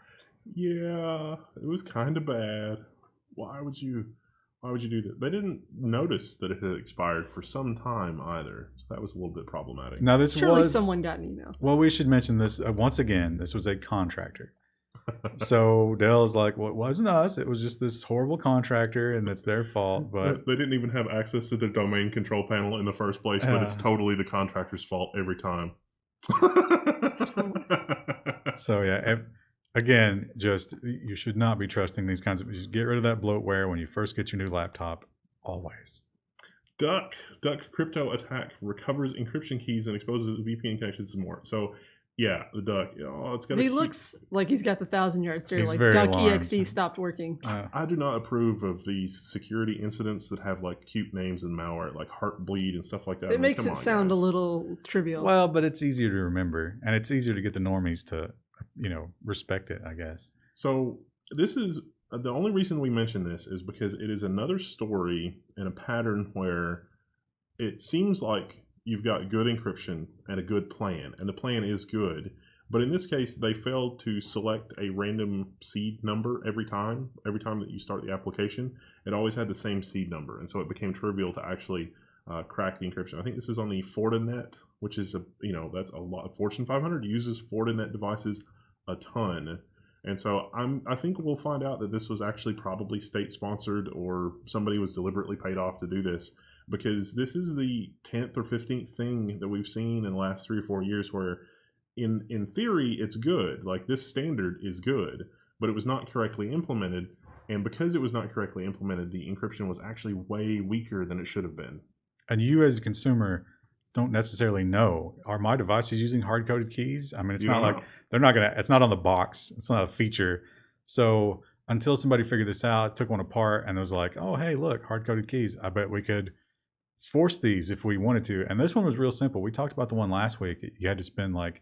Yeah, it was kind of bad. Why would you do that? They didn't notice that it had expired for some time either. So that was a little bit problematic. Now Surely someone got an email. Well, we should mention this once again. This was a contractor. So Dell's like, well, it wasn't us. It was just this horrible contractor, and it's their fault. But they didn't even have access to their domain control panel in the first place. But it's totally the contractor's fault every time. So yeah, again, just you should not be trusting these kinds of. Just get rid of that bloatware when you first get your new laptop. Always. Duck crypto attack recovers encryption keys and exposes VPN connections and more. So yeah, the Duck. It's got. He looks like he's got the 1,000-yard stare. He's like very Duck alarmed. EXE stopped working. I do not approve of these security incidents that have like cute names and malware, like Heartbleed and stuff like that. It makes it sound a little trivial. Well, but it's easier to remember, and it's easier to get the normies to, respect it, I guess. So this is the only reason we mention this is because it is another story in a pattern where it seems like you've got good encryption and a good plan, and the plan is good. But in this case, they failed to select a random seed number every time that you start the application. It always had the same seed number, and so it became trivial to actually crack the encryption. I think this is on the Fortinet, which is that's a lot. Fortune 500 uses Fortinet devices a ton, and so I think we'll find out that this was actually probably state sponsored, or somebody was deliberately paid off to do this. Because this is the 10th or 15th thing that we've seen in the last 3 or 4 years where in theory it's good. Like this standard is good, but it was not correctly implemented. And because it was not correctly implemented, the encryption was actually way weaker than it should have been. And you as a consumer don't necessarily know, are my devices using hard-coded keys? I mean, it's not like they're not going to, it's not on the box. It's not a feature. So until somebody figured this out, took one apart and was like, oh, hey, look, hard-coded keys. I bet we could force these if we wanted to. And this one was real simple. We talked about the one last week. You had to spend like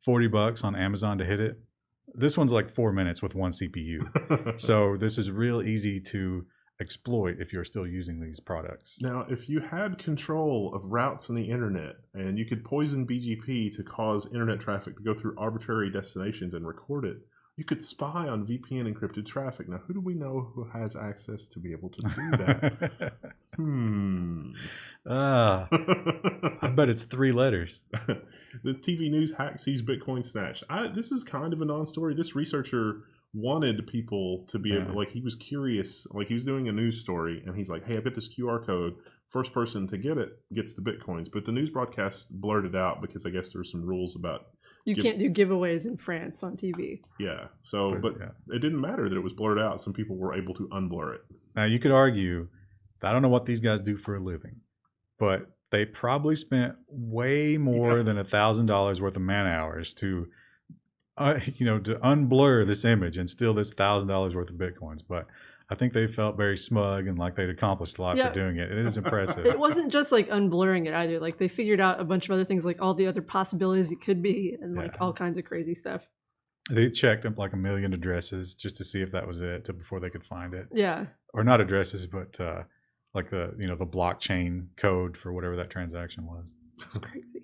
$40 on Amazon to hit it. This one's like 4 minutes with one CPU. So this is real easy to exploit if you're still using these products. Now, if you had control of routes on the internet and you could poison BGP to cause internet traffic to go through arbitrary destinations and record it, you could spy on VPN encrypted traffic. Now, who do we know who has access to be able to do that? I bet it's 3 letters. The TV news hack sees Bitcoin snatched. This is kind of a non-story. This researcher wanted people to be able, like, he was curious. Like, he was doing a news story, and he's like, hey, I've got this QR code. First person to get it gets the Bitcoins. But the news broadcast blurred it out because I guess there were some rules about you can't do giveaways in France on TV. Yeah. So, but it didn't matter that it was blurred out. Some people were able to unblur it. Now, you could argue, I don't know what these guys do for a living, but they probably spent way more than $1,000 worth of man hours to, to unblur this image and steal this $1,000 worth of Bitcoins. But I think they felt very smug and like they'd accomplished a lot for doing it. It is impressive. It wasn't just like unblurring it either. Like they figured out a bunch of other things, like all the other possibilities it could be, and like all kinds of crazy stuff. They checked up like 1 million addresses just to see if that was it before they could find it. Yeah. Or not addresses, but like the the blockchain code for whatever that transaction was. That's crazy.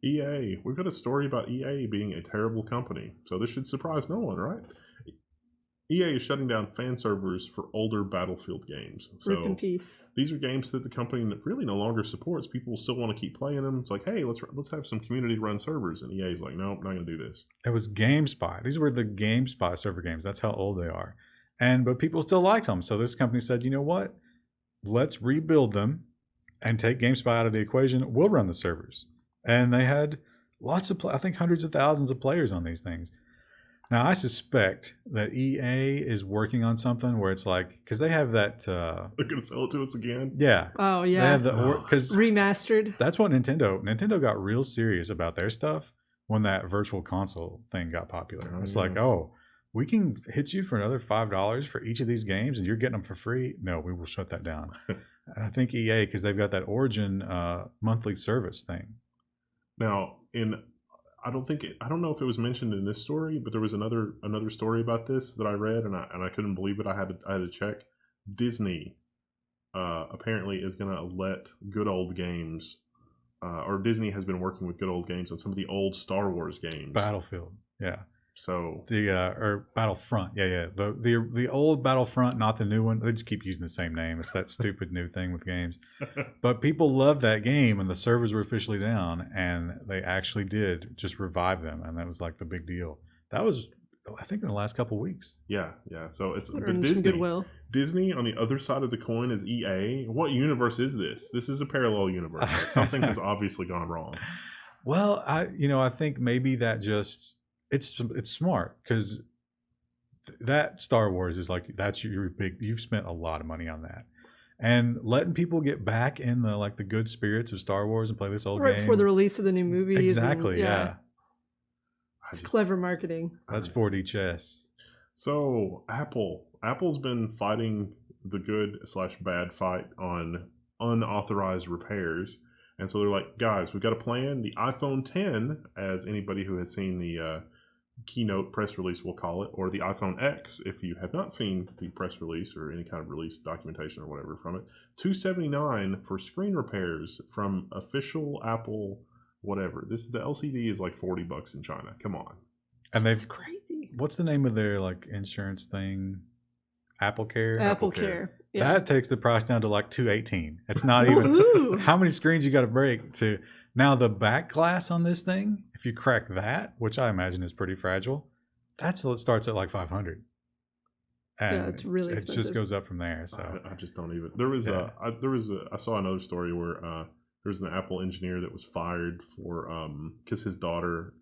EA. We've got a story about EA being a terrible company. So this should surprise no one, right? EA is shutting down fan servers for older Battlefield games. So Rip in peace. These are games that the company really no longer supports. People still want to keep playing them. It's like, hey, let's have some community-run servers. And EA's like, nope, not going to do this. It was GameSpy. These were the GameSpy server games. That's how old they are. But people still liked them. So this company said, you know what? Let's rebuild them and take GameSpy out of the equation. We'll run the servers. And they had lots of, I think hundreds of thousands of players on these things. Now, I suspect that EA is working on something where it's like, because they have that. They're going to sell it to us again? Yeah. Oh, yeah. They have because remastered. That's what Nintendo got real serious about their stuff when that virtual console thing got popular. It's like, oh, we can hit you for another $5 for each of these games and you're getting them for free. No, we will shut that down. And I think EA, because they've got that Origin monthly service thing. Now, I don't know if it was mentioned in this story, but there was another story about this that I read, and I couldn't believe it. I had to check. Disney apparently is going to let good old games, or Disney has been working with good old games on some of the old Star Wars games. Battlefield, yeah. So or Battlefront, yeah. The old Battlefront, not the new one. They just keep using the same name. It's that stupid new thing with games. But people love that game, and the servers were officially down, and they actually did just revive them, and that was like the big deal. That was, I think, in the last couple of weeks. Yeah. So it's but Disney on the other side of the coin is EA. What universe is this? This is a parallel universe. Like, something has obviously gone wrong. Well, I think maybe that just. It's smart because that Star Wars is like, that's your big, you've spent a lot of money on that, and letting people get back in the good spirits of Star Wars and play this old game right before the release of the new movies. Exactly. Yeah. It's clever marketing. That's 4D chess. So Apple's been fighting the good/bad fight on unauthorized repairs. And so they're like, guys, we've got a plan. The iPhone 10, as anybody who has seen the keynote press release will call it, or the iPhone X, if you have not seen the press release or any kind of release documentation or whatever from it, $279 for screen repairs from official Apple whatever. The LCD is like $40 in China. Come on. And that's crazy. What's the name of their insurance thing? Apple Care? Apple Care. Yeah. That takes the price down to like $218. It's not even how many screens you got to break to. Now the back glass on this thing, if you crack that, which I imagine is pretty fragile, it starts at like $500. And it's really expensive. It just goes up from there. So I just don't even. I saw another story where there was an Apple engineer that was fired for because his daughter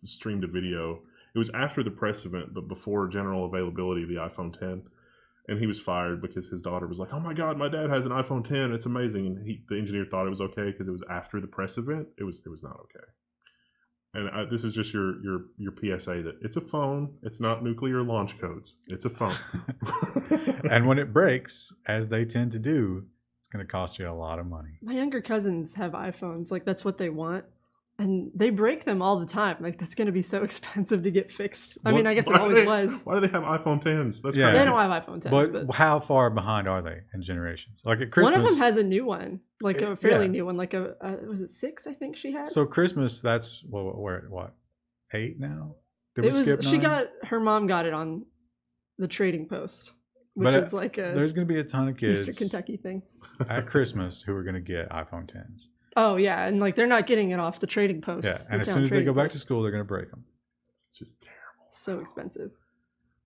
streamed a video. It was after the press event, but before general availability of the iPhone 10. And he was fired because his daughter was like, "Oh my God, my dad has an iPhone 10. It's amazing." And the engineer thought it was okay because it was after the press event. It was not okay. And this is just your PSA that it's a phone. It's not nuclear launch codes. It's a phone. And when it breaks, as they tend to do, it's going to cost you a lot of money. My younger cousins have iPhones. Like that's what they want. And they break them all the time. Like that's going to be so expensive to get fixed. I mean, I guess it always was. Why do they have iPhone 10s? That's crazy. They don't have iPhone 10s. But how far behind are they in generations? Like at Christmas, one of them has a new one, like a fairly new one, like was it 6? I think she had. So Christmas, that's we're at what 8 now? Did we skip 9? Her mom got it on the Trading Post, which is like there's going to be a ton of kids Eastern Kentucky thing at Christmas who are going to get iPhone 10s. Oh, yeah. And they're not getting it off the Trading Post. Yeah. And as soon as they go back to school, they're going to break them. It's just terrible. So expensive.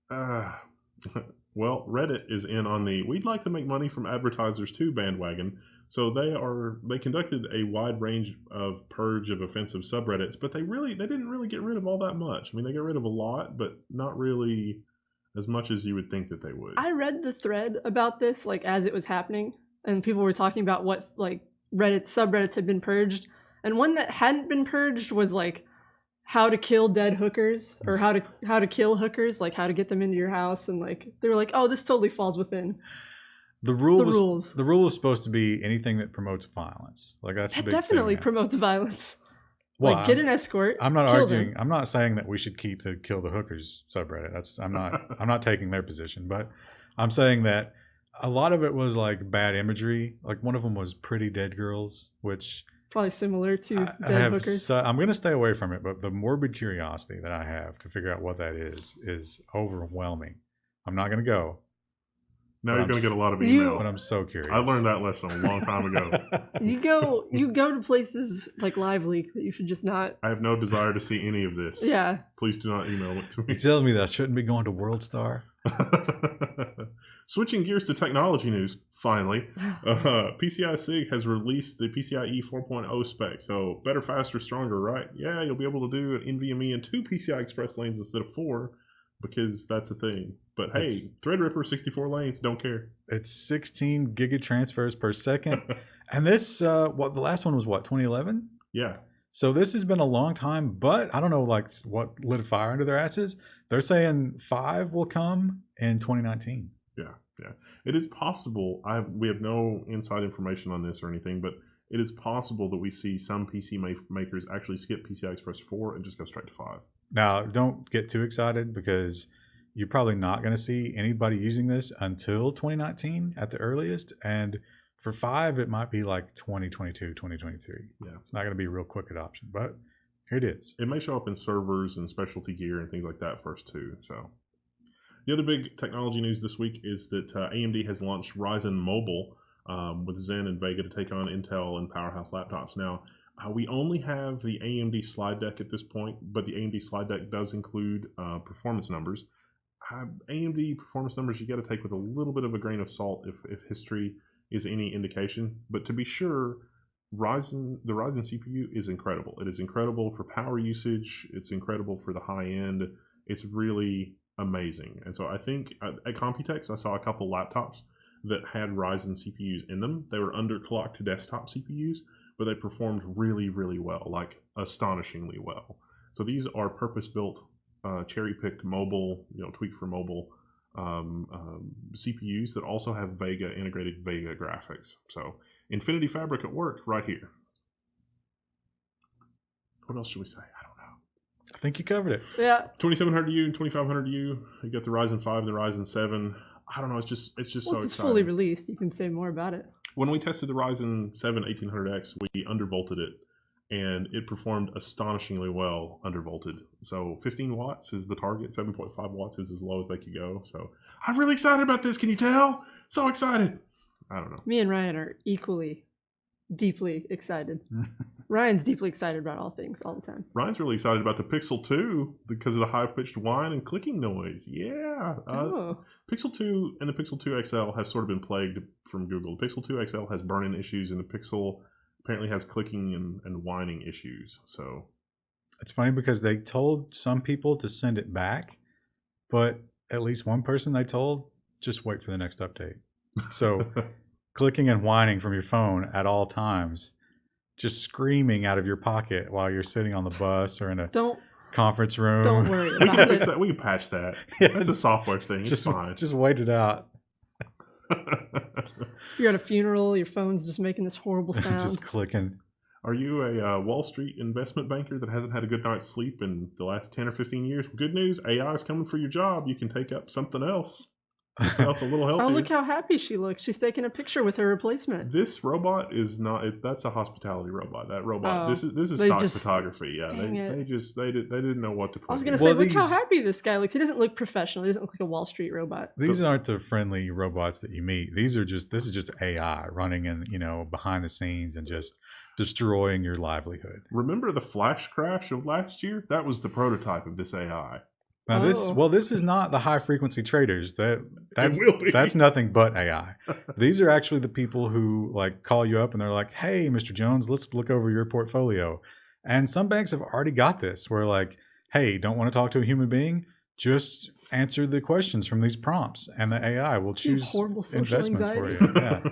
Well, Reddit is in on the we'd like to make money from advertisers too bandwagon. So they conducted a wide range of purge of offensive subreddits, but they didn't really get rid of all that much. I mean, they got rid of a lot, but not really as much as you would think that they would. I read the thread about this as it was happening, and people were talking about what Reddit subreddits had been purged, and one that hadn't been purged was how to kill dead hookers or how to kill hookers, like how to get them into your house, and like they were like, oh, this totally falls within the rules. rules. The rule is supposed to be anything that promotes violence. Like that's That the big definitely thing. promotes violence. Well, like get an escort. I'm not kill arguing. them. I'm not saying that we should keep the kill the hookers subreddit. I'm not taking their position, but I'm saying that a lot of it was like bad imagery. Like one of them was pretty dead girls, which Probably similar to I dead have. hookers. I'm going to stay away from it, but the morbid curiosity that I have to figure out what that is overwhelming. I'm not going to go. Now But you're I'm going to get a lot of But email. I'm so curious. I learned that lesson a long time ago. You go to places like LiveLeak that you should just not. I have no desire to see any of this. Yeah. Please do not email it to me. You're telling me that I shouldn't be going to WorldStar? Switching gears to technology news, finally, PCI-SIG has released the PCIe 4.0 spec. So better, faster, stronger, right? Yeah, you'll be able to do an NVMe in 2 PCI Express lanes instead of 4 because that's a thing. But hey, Threadripper 64 lanes, don't care. It's 16 gigatransfers per second. And this, the last one was what, 2011? Yeah. So this has been a long time, but I don't know like what lit a fire under their asses. They're saying 5 will come in 2019. Yeah. It is possible. We have no inside information on this or anything, but it is possible that we see some PC makers actually skip PCI Express 4 and just go straight to 5. Now, don't get too excited because you're probably not going to see anybody using this until 2019 at the earliest. And for 5, it might be like 2022, 2023. Yeah. It's not going to be a real quick adoption, but here it is. It may show up in servers and specialty gear and things like that first too. So the other big technology news this week is that AMD has launched Ryzen Mobile with Zen and Vega to take on Intel and Powerhouse laptops. Now, we only have the AMD slide deck at this point, but the AMD slide deck does include performance numbers. AMD performance numbers you got to take with a little bit of a grain of salt if history is any indication. But to be sure, the Ryzen CPU is incredible. It is incredible for power usage. It's incredible for the high end. It's really amazing. And so I think at Computex, I saw a couple laptops that had Ryzen CPUs in them. They were underclocked desktop CPUs, but they performed really, really well, like astonishingly well. So these are purpose-built, cherry-picked mobile, tweaked for mobile CPUs that also have integrated Vega graphics. So Infinity Fabric at work right here. What else should we say? I don't know. I think you covered it. Yeah. 2700U and 2500U. You got the Ryzen 5 and the Ryzen 7. I don't know. It's just so exciting. It's fully released. You can say more about it. When we tested the Ryzen 7 1800X, we undervolted it, and it performed astonishingly well undervolted. So 15 watts is the target. 7.5 watts is as low as they could go. So I'm really excited about this. Can you tell? So excited. I don't know. Me and Ryan are equally deeply excited. Ryan's deeply excited about all things all the time. Ryan's really excited about the Pixel 2 because of the high-pitched whine and clicking noise. Yeah. Pixel 2 and the Pixel 2 XL have sort of been plagued from Google. The Pixel 2 XL has burn-in issues, and the Pixel apparently has clicking and whining issues. So it's funny because they told some people to send it back, but at least one person they told, just wait for the next update. So clicking and whining from your phone at all times, just screaming out of your pocket while you're sitting on the bus or in a conference room. Don't worry we about can it. fix that. We can patch that. Yeah, That's a software thing. It's just fine. Just wait it out. You're at a funeral, your phone's just making this horrible sound. Just clicking. Are you a Wall Street investment banker that hasn't had a good night's sleep in the last 10 or 15 years? Good news, AI is coming for your job. You can take up something else. Else a little healthier. Oh, look how happy she looks. She's taking a picture with her replacement. This robot is not. That's a hospitality robot. That robot. Oh, this is stock photography. Yeah, they didn't know what to put. I was gonna in. say, look how happy this guy looks. He doesn't look professional. He doesn't look like a Wall Street robot. These aren't the friendly robots that you meet. This is just AI running in, behind the scenes and just destroying your livelihood. Remember the flash crash of last year? That was the prototype of this AI. Now this is not the high frequency traders. That's nothing but AI. These are actually the people who call you up and they're like, "Hey, Mr. Jones, let's look over your portfolio." And some banks have already got this where "Hey, don't want to talk to a human being? Just answer the questions from these prompts and the AI will choose investments for you." Yeah.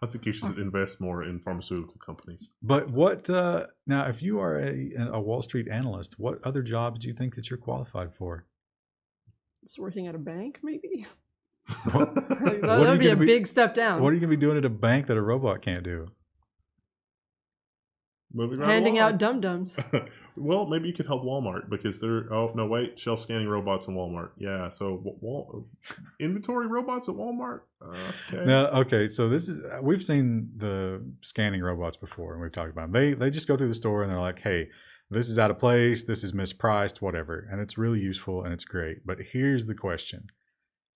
I think you should invest more in pharmaceutical companies. But what now? If you are a Wall Street analyst, what other jobs do you think that you're qualified for? Just working at a bank, maybe. What that would be a big step down. What are you going to be doing at a bank that a robot can't do? Handing out dum-dums. Well, maybe you could help Walmart because they're... Oh, no, wait. Shelf-scanning robots in Walmart. Yeah, so inventory robots at Walmart? Okay. No, okay, so this is... We've seen the scanning robots before, and we've talked about them. They just go through the store, and they're like, hey, this is out of place, this is mispriced, whatever. And it's really useful, and it's great. But here's the question.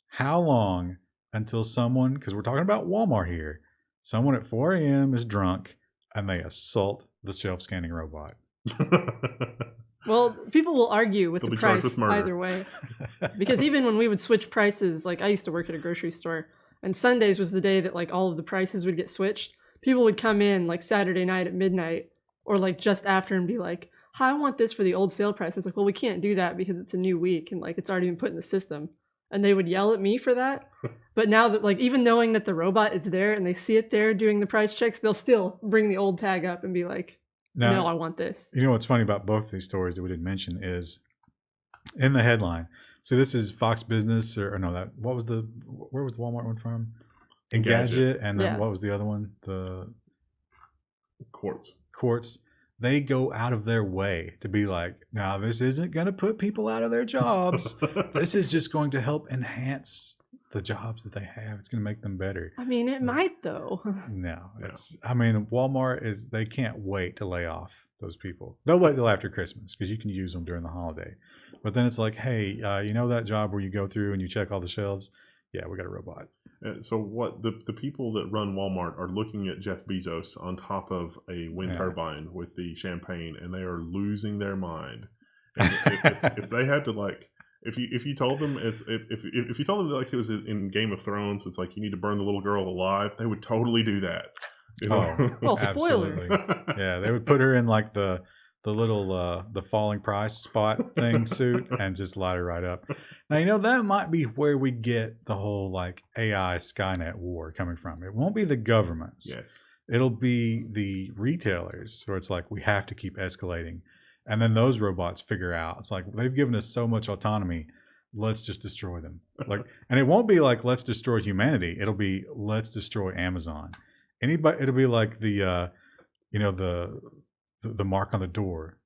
How long until someone... Because we're talking about Walmart here. Someone at 4 a.m. is drunk, and they assault the shelf-scanning robot. Well, people will argue with the price either way. Because even when we would switch prices, like I used to work at a grocery store, and Sundays was the day that like all of the prices would get switched. People would come in like Saturday night at midnight or like just after and be like, hi, I want this for the old sale price. I was like, well, we can't do that because it's a new week and like it's already been put in the system. And they would yell at me for that. But now that like even knowing that the robot is there and they see it there doing the price checks, they'll still bring the old tag up and be like, now, no, I want this. You know what's funny about both of these stories that we didn't mention is in the headline. So this is Fox Business or no, where was the Walmart one from? Engadget, and then what was the other one? The Quartz. They go out of their way to be like, now this isn't going to put people out of their jobs. This is just going to help enhance the jobs that they have. It's going to make them better. I mean, it might though. No, Walmart they can't wait to lay off those people. They'll wait till after Christmas because you can use them during the holiday. But then it's like, hey, you know that job where you go through and you check all the shelves? Yeah, we got a robot. So what the people that run Walmart are looking at Jeff Bezos on top of a wind turbine with the champagne, and they are losing their mind. If they had to like, if you told them if you told them that, like it was in Game of Thrones, it's like you need to burn the little girl alive, they would totally do that. You know? Oh, well, spoiler. Absolutely. Yeah, they would put her in like the little the falling price spot thing suit and just light her right up. Now, you know, that might be where we get the whole like AI Skynet war coming from. It won't be the governments. Yes. It'll be the retailers where it's like we have to keep escalating. And then those robots figure out, it's like they've given us so much autonomy, let's just destroy them. Like, and it won't be like let's destroy humanity. It'll be let's destroy Amazon. It'll be like the the mark on the door,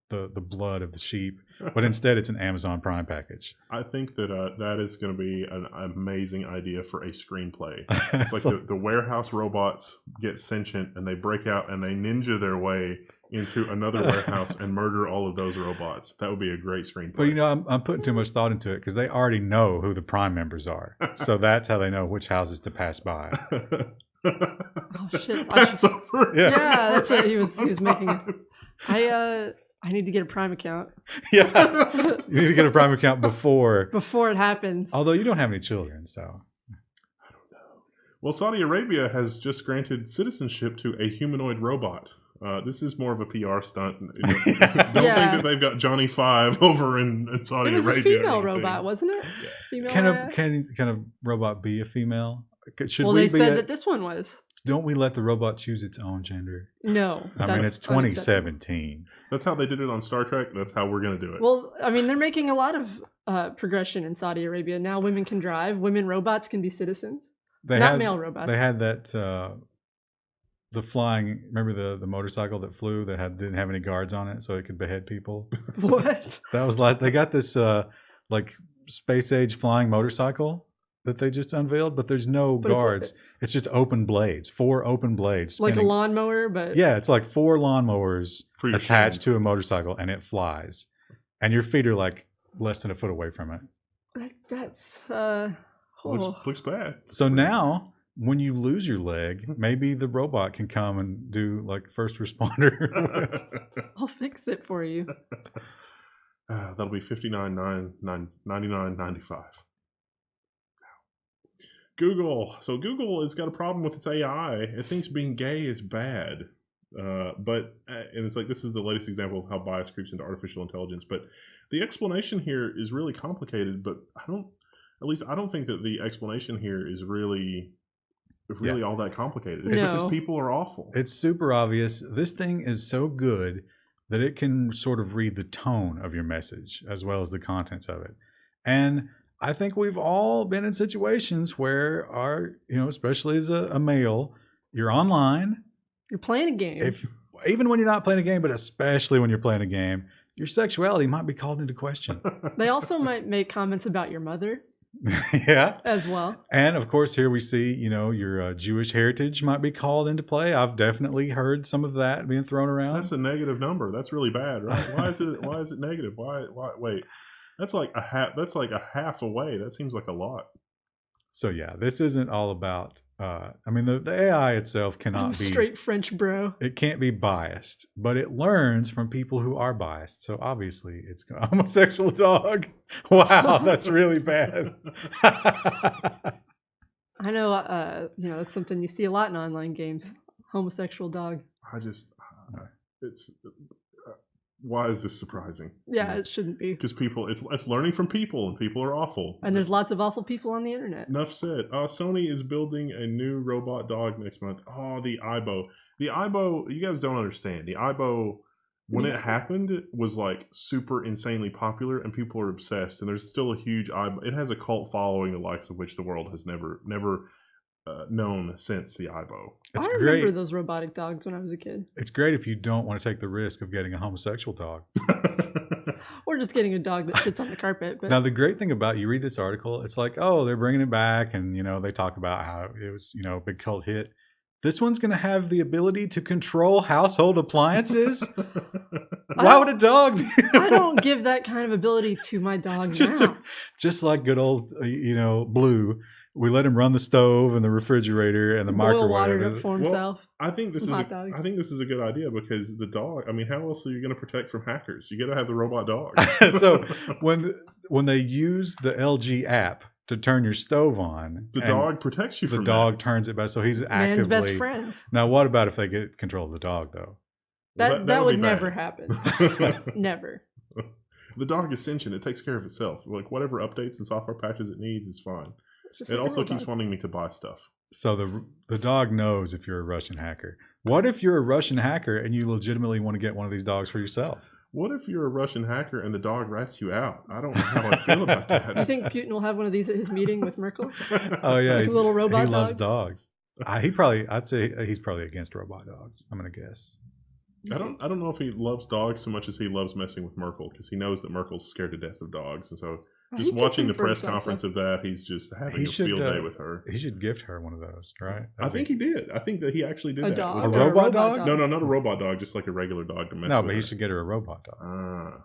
the blood of the sheep, but instead it's an Amazon Prime package. I think that that is going to be an amazing idea for a screenplay. It's like the warehouse robots get sentient and they break out and they ninja their way into another warehouse and murder all of those robots. That would be a great screenplay. But you know, I'm putting too much thought into it because they already know who the Prime members are, so that's how they know which houses to pass by. Oh shit! Yeah, that's what he was making. I need to get a Prime account. Yeah, you need to get a Prime account before it happens. Although you don't have any children, so I don't know. Well, Saudi Arabia has just granted citizenship to a humanoid robot. This is more of a PR stunt. Don't think that they've got Johnny Five over in Saudi Arabia. It was a female robot, wasn't it? Yeah. Female. Can a robot be a female? They said that this one was. Don't we let the robot choose its own gender? No. I mean, it's 2017. That's how they did it on Star Trek. That's how we're going to do it. Well, I mean, they're making a lot of progression in Saudi Arabia. Now women can drive. Women robots can be citizens. Male robots. They had that, the flying, remember the motorcycle that flew that didn't have any guards on it so it could behead people? What? That was they got this like space age flying motorcycle that they just unveiled, but there's no guards. It's just open blades, 4 open blades. Like a lawnmower, but... Yeah, it's like 4 lawnmowers attached to a motorcycle, and it flies. And your feet are like less than a foot away from it. That's... looks bad. So now, when you lose your leg, maybe the robot can come and do like first responder. I'll fix it for you. That'll be $59.99.95. Google. So Google has got a problem with its AI. It thinks being gay is bad. And it's like, this is the latest example of how bias creeps into artificial intelligence. But the explanation here is really complicated, but I don't think that the explanation here is really really all that complicated. It's just people are awful. It's super obvious. This thing is so good that it can sort of read the tone of your message as well as the contents of it. And I think we've all been in situations where especially as a male, you're online. You're playing a game. Even when you're not playing a game, but especially when you're playing a game, your sexuality might be called into question. They also might make comments about your mother. Yeah. As well. And of course, here we see, your Jewish heritage might be called into play. I've definitely heard some of that being thrown around. That's a negative number. That's really bad, right? Why is it negative? Why wait. That's like a half away. That seems like a lot. So yeah, this isn't all about the AI itself cannot be straight French bro. It can't be biased, but it learns from people who are biased. So obviously it's a homosexual dog. Wow, that's really bad. I know that's something you see a lot in online games. Homosexual dog. Why is this surprising? Yeah, it shouldn't be. Because it's learning from people, and people are awful. And there's lots of awful people on the internet. Enough said. Sony is building a new robot dog next month. Oh, the Aibo. The Aibo, you guys don't understand. The Aibo, when it happened, was like super insanely popular, and people are obsessed. And there's still a huge Aibo. It has a cult following, the likes of which the world has never known since the Aibo. It's I remember those robotic dogs when I was a kid. It's great if you don't want to take the risk of getting a homosexual dog. Or just getting a dog that sits on the carpet. But. Now, the great thing about, you read this article, it's like, oh, they're bringing it back, and, they talk about how it was, a big cult hit. This one's going to have the ability to control household appliances? Why would a dog? I don't give that kind of ability to my dog now. Just like good old, Blue. We let him run the stove and the refrigerator and the microwave. Water for himself. I think this is a good idea, because the dog. I mean, how else are you going to protect from hackers? You got to have the robot dog. So when they use the LG app to turn your stove on, the dog protects you. The dog turns it back, so he's actively man's best friend. Now, what about if they get control of the dog, though? That would never happen. Never. The dog is sentient. It takes care of itself. Like whatever updates and software patches it needs is fine. It also keeps wanting me to buy stuff. So the dog knows if you're a Russian hacker. What if you're a Russian hacker and you legitimately want to get one of these dogs for yourself? What if you're a Russian hacker and the dog rats you out? I don't know how I feel about that. You think Putin will have one of these at his meeting with Merkel? Oh yeah, like a little robot dog? He loves dogs. I'd say he's probably against robot dogs. I'm gonna guess. I don't know if he loves dogs so much as he loves messing with Merkel, because he knows that Merkel's scared to death of dogs, and so just watching the press conference of that, he's just having a field day with her. He should gift her one of those, right? I think he did. I think that he actually did that. Dog? A robot dog? No, not a robot dog, just like a regular dog to mess with. No, but he should get her a robot dog.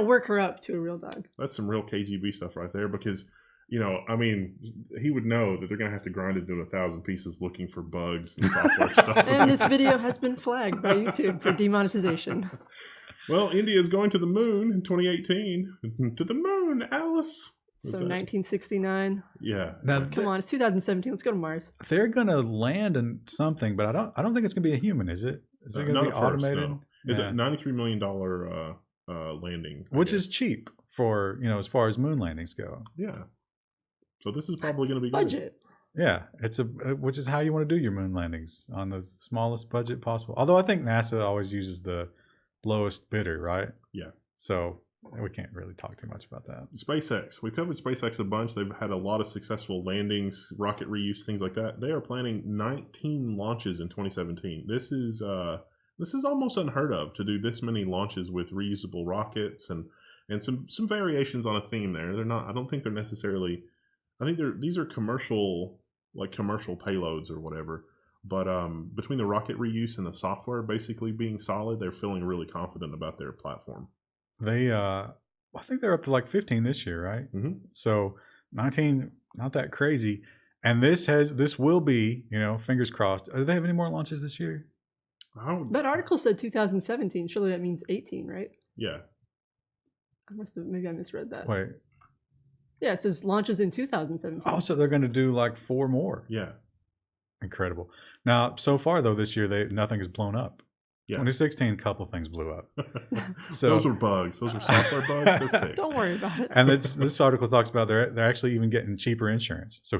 Work her up to a real dog. That's some real KGB stuff right there, because he would know that they're going to have to grind it into 1,000 pieces looking for bugs and software stuff. And this video has been flagged by YouTube for demonetization. Well, India is going to the moon in 2018. To the moon, Alice. So 1969. Yeah. Now, come on, it's 2017. Let's go to Mars. They're going to land in something, but I don't think it's going to be a human, is it? Is it going to be automated? No. It's a $93 million landing, which is cheap for as far as moon landings go. Yeah. So this is probably going to be budget. Good. Yeah, which is how you want to do your moon landings, on the smallest budget possible. Although I think NASA always uses the lowest bidder, right? Yeah. So we can't really talk too much about that. SpaceX. We covered SpaceX a bunch. They've had a lot of successful landings, rocket reuse, things like that. They are planning 19 launches in 2017. This is almost unheard of, to do this many launches with reusable rockets and some variations on a theme there. They're not. I don't think they're necessarily. I think these are commercial payloads or whatever. But between the rocket reuse and the software basically being solid, they're feeling really confident about their platform. They, I think they're up to like 15 this year, right? Mm-hmm. So 19, not that crazy. And this will be, fingers crossed. Do they have any more launches this year? That article said 2017. Surely that means 18, right? Yeah. Maybe I misread that. Wait. Yeah, it says launches in 2017. Also, they're going to do like 4 more. Yeah. Incredible. Now, so far though, this year nothing has blown up. Yeah. 2016, a couple things blew up. So those were bugs. Those were software bugs. They're fixed. Don't worry about it. And this article talks about they're actually even getting cheaper insurance. So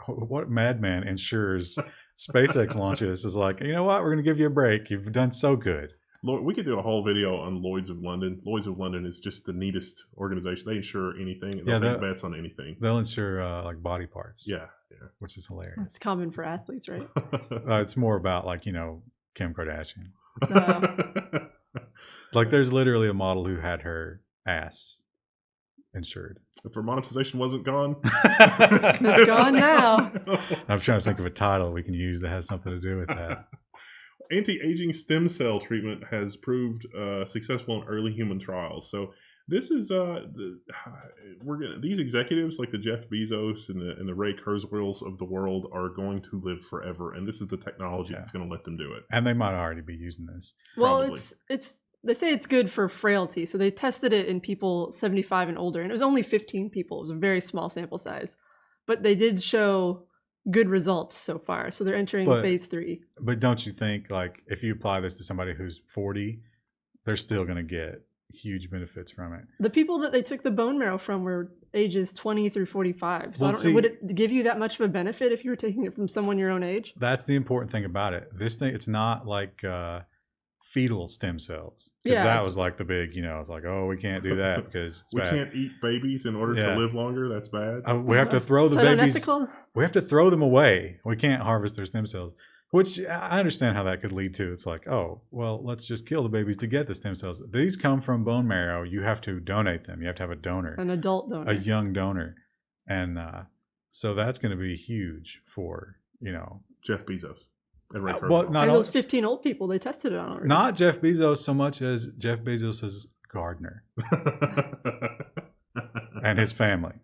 what madman insures SpaceX launches is like, you know what? We're going to give you a break. You've done so good. We could do a whole video on Lloyd's of London. Lloyd's of London is just the neatest organization. They insure anything. They'll take bets on anything. They'll insure like body parts. Yeah. Which is hilarious. That's common for athletes, right? It's more about like, Kim Kardashian. Like there's literally a model who had her ass insured. If her monetization wasn't gone. It's gone now. I'm trying to think of a title we can use that has something to do with that. Anti-aging stem cell treatment has proved successful in early human trials. So this is these executives like the Jeff Bezos and the Ray Kurzweils of the world are going to live forever, and this is the technology that's going to let them do it. And they might already be using this. Well, Probably. it's they say it's good for frailty, so they tested it in people 75 and older, and it was only 15 people. It was a very small sample size, but they did show good results so far. So they're entering phase 3. But don't you think, like, if you apply this to somebody who's 40, they're still going to get huge benefits from it? The people that they took the bone marrow from were ages 20 through 45. So I don't know, would it give you that much of a benefit if you were taking it from someone your own age? That's the important thing about it. This thing, it's not like fetal stem cells. Because that was like the big, it's like, oh, we can't do that because it's bad. We can't eat babies in order to live longer. That's bad. We have to throw the babies. Unethical? We have to throw them away. We can't harvest their stem cells. Which I understand how that could lead to. It's like, oh, well, let's just kill the babies to get the stem cells. These come from bone marrow. You have to donate them. You have to have a donor. An adult donor. A young donor. And so that's going to be huge for, Jeff Bezos. And Ray and those 15 old people they tested it on already. Not Jeff Bezos so much as Jeff Bezos' gardener. And his family.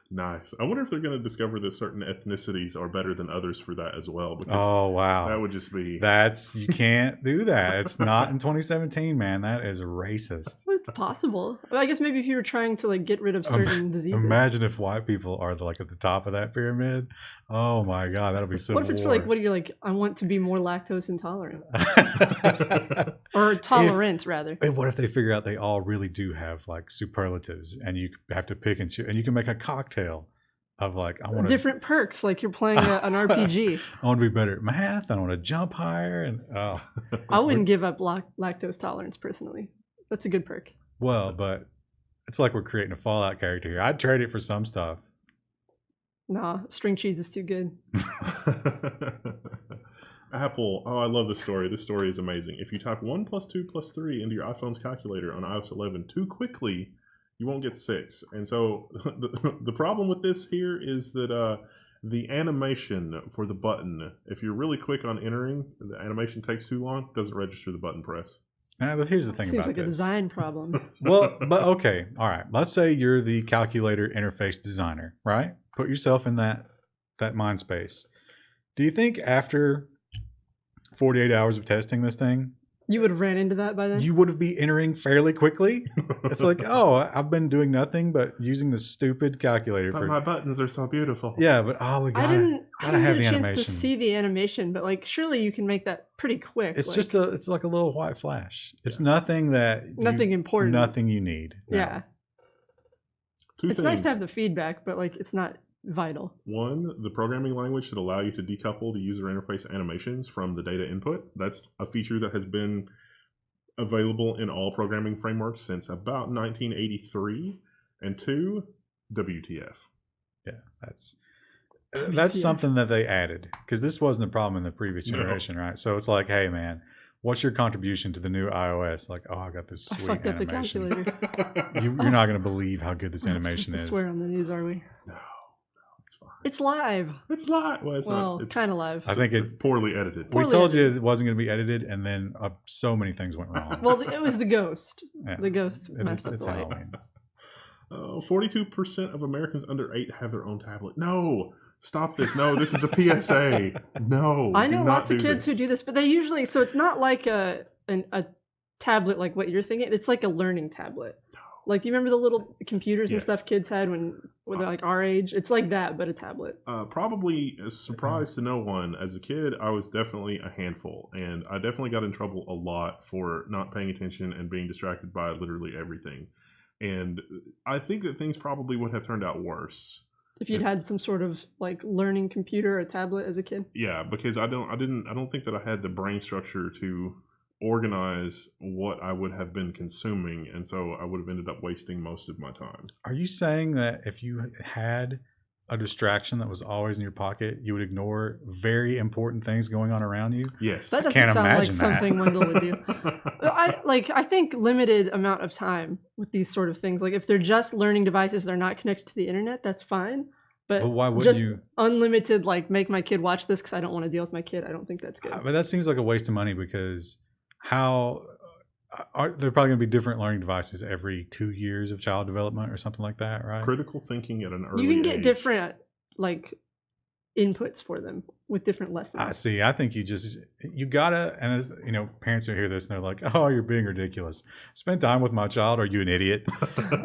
Nice. I wonder if they're going to discover that certain ethnicities are better than others for that as well. Because oh, wow. That would just be... You can't do that. It's not in 2017, man. That is racist. Well, it's possible. Well, I guess maybe if you were trying to get rid of certain diseases. Imagine if white people are at the top of that pyramid. Oh my God, that'll be civil war. What if it's I want to be more lactose intolerant. Or tolerant, rather. And what if they figure out they all really do have superlatives and you have to pick and choose and you can make a cocktail of I want different perks, like you're playing an RPG. I want to be better at math. I want to jump higher. And I wouldn't give up lactose tolerance personally. That's a good perk. Well, but it's like we're creating a Fallout character here. I'd trade it for some stuff. Nah, string cheese is too good. Apple. Oh, I love this story. This story is amazing. If you type 1 + 2 + 3 into your iPhone's calculator on iOS 11 too quickly, you won't get 6. And so the problem with this here is that the animation for the button, if you're really quick on entering, the animation takes too long, doesn't register the button press. But here's the thing about this. Seems like a design problem. Well, but okay. All right. Let's say you're the calculator interface designer, right? Put yourself in that mind space. Do you think after 48 hours of testing this thing, you would have ran into that by then? You would have been entering fairly quickly. It's like, oh, I've been doing nothing but using the stupid calculator. But my buttons are so beautiful. Yeah, but we gotta have the animation. I didn't get a chance to see the animation, but surely you can make that pretty quick. It's just it's like a little white flash. It's nothing important. Nothing you need. No. Yeah. It's nice to have the feedback, but it's not vital. 1, the programming language should allow you to decouple the user interface animations from the data input. That's a feature that has been available in all programming frameworks since about 1983. And 2, WTF. Yeah, that's something that they added, because this wasn't a problem in the previous generation, right? So it's like, hey man, what's your contribution to the new iOS? I got this sweet fucked animation. Up the calculator. You're not going to believe how good this animation is. Swear on the news, are we? No. It's live. It's live. Well, it's not. It's kind of live. I think it's poorly edited. We told you it wasn't going to be edited, and then so many things went wrong. Well, it was the ghost. Yeah. The ghost messed up the light. 42% of Americans under 8 have their own tablet. No, stop this. No, this is a PSA. No, I know lots of kids who do this, but they usually. So it's not like a tablet like what you're thinking. It's like a learning tablet. Like, do you remember the little computers and stuff kids had when they're like our age? It's like that, but a tablet. Probably a surprise to no one. As a kid, I was definitely a handful, and I definitely got in trouble a lot for not paying attention and being distracted by literally everything. And I think that things probably would have turned out worse if you'd had some sort of like learning computer or tablet as a kid. Yeah, because I don't think that I had the brain structure to organize what I would have been consuming, and so I would have ended up wasting most of my time. Are you saying that if you had a distraction that was always in your pocket, you would ignore very important things going on around you? Yes. That doesn't sound like something Wendell would do. I think limited amount of time with these sort of things. Like if they're just learning devices, they're not connected to the internet, that's fine. But why would just you unlimited, like make my kid watch this because I don't want to deal with my kid? I don't think that's good. But that seems like a waste of money because they're probably going to be different learning devices every 2 years of child development or something like that, right? Critical thinking at an early You can get age. different like inputs for them with different lessons. I see. I think you gotta, and as you know, parents who hear this and they're like, "Oh, you're being ridiculous. Spend time with my child. Are you an idiot?"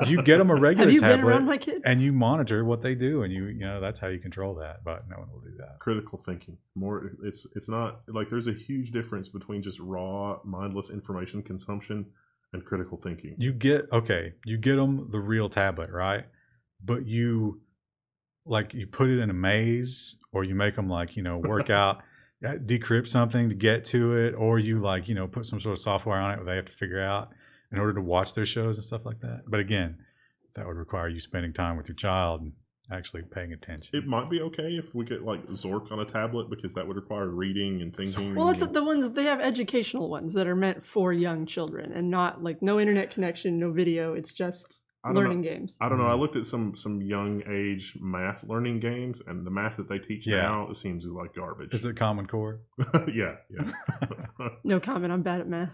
You get them a regular Have you tablet, been around my kid? and you monitor what they do, and you know that's how you control that. But no one will do that. Critical thinking. It's not like there's a huge difference between just raw, mindless information consumption and critical thinking. You get them the real tablet, right? But you put it in a maze, or you make them work out, decrypt something to get to it, or you put some sort of software on it that they have to figure out in order to watch their shows and stuff like that. But again, that would require you spending time with your child and actually paying attention. It might be okay if we get Zork on a tablet, because that would require reading and thinking. Well, it's the ones, they have educational ones that are meant for young children and not no internet connection, no video. It's just learning games. I don't know. I looked at some young age math learning games, and the math that they teach now, it seems like garbage. Is it Common Core? Yeah. No comment. I'm bad at math.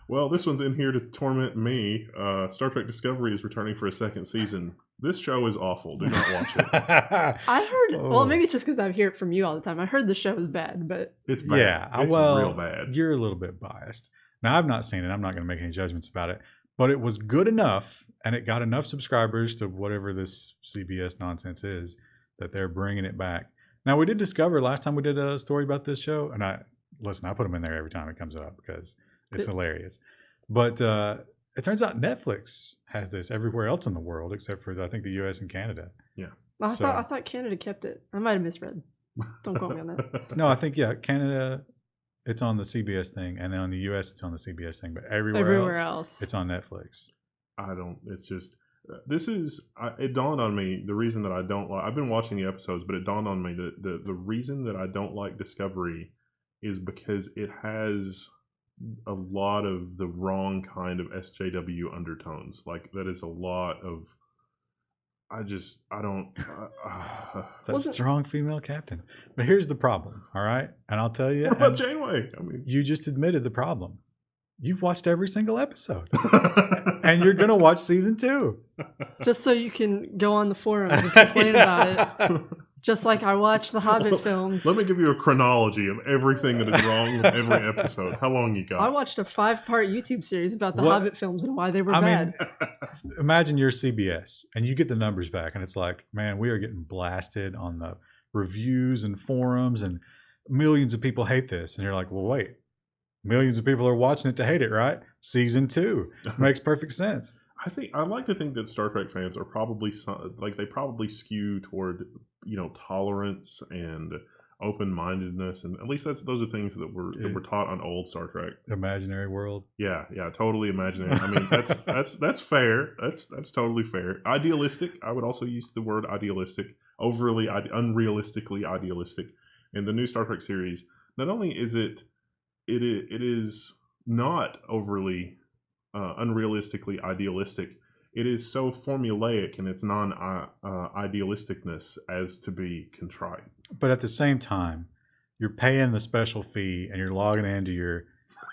Well, this one's in here to torment me. Star Trek Discovery is returning for a second season. This show is awful. Do not watch it. I heard. Well, maybe it's just because I hear it from you all the time. I heard the show is bad, but it's bad. Yeah, it's real bad. You're a little bit biased. Now, I've not seen it. I'm not going to make any judgments about it. But it was good enough, and it got enough subscribers to whatever this CBS nonsense is, that they're bringing it back. Now, we did discover last time we did a story about this show, and I put them in there every time it comes up because it's hilarious. But it turns out Netflix has this everywhere else in the world except for, I think, the U.S. and Canada. Yeah. I thought Canada kept it. I might have misread. Don't quote me on that. No, I think, Canada... It's on the CBS thing, and then on the US, it's on the CBS thing. But everywhere else, it's on Netflix. It's just, it dawned on me, the reason that I don't like, I've been watching the episodes, but it dawned on me that the reason that I don't like Discovery is because it has a lot of the wrong kind of SJW undertones. That is a lot of, that's strong female captain. But here's the problem, all right? And I'll tell you. What about Janeway? You just admitted the problem. You've watched every single episode. And you're going to watch season 2. Just so you can go on the forums and complain about it. Just like I watch the Hobbit films. Let me give you a chronology of everything that is wrong with every episode. How long you got? I watched a 5-part YouTube series about the Hobbit films and why they were bad. Imagine you're CBS and you get the numbers back and it's like, man, we are getting blasted on the reviews and forums and millions of people hate this. And you're like, well, wait, millions of people are watching it to hate it, right? Season 2 makes perfect sense. I like to think that Star Trek fans are probably they probably skew toward tolerance and open-mindedness, and at least those are things that were taught on old Star Trek. Imaginary world. Yeah, totally imaginary. I mean, that's fair. That's totally fair. Idealistic. I would also use the word idealistic. Overly, unrealistically idealistic. In the new Star Trek series, not only is it is not overly unrealistically idealistic. It is so formulaic in its non-idealisticness as to be contrite. But at the same time, you're paying the special fee and you're logging into your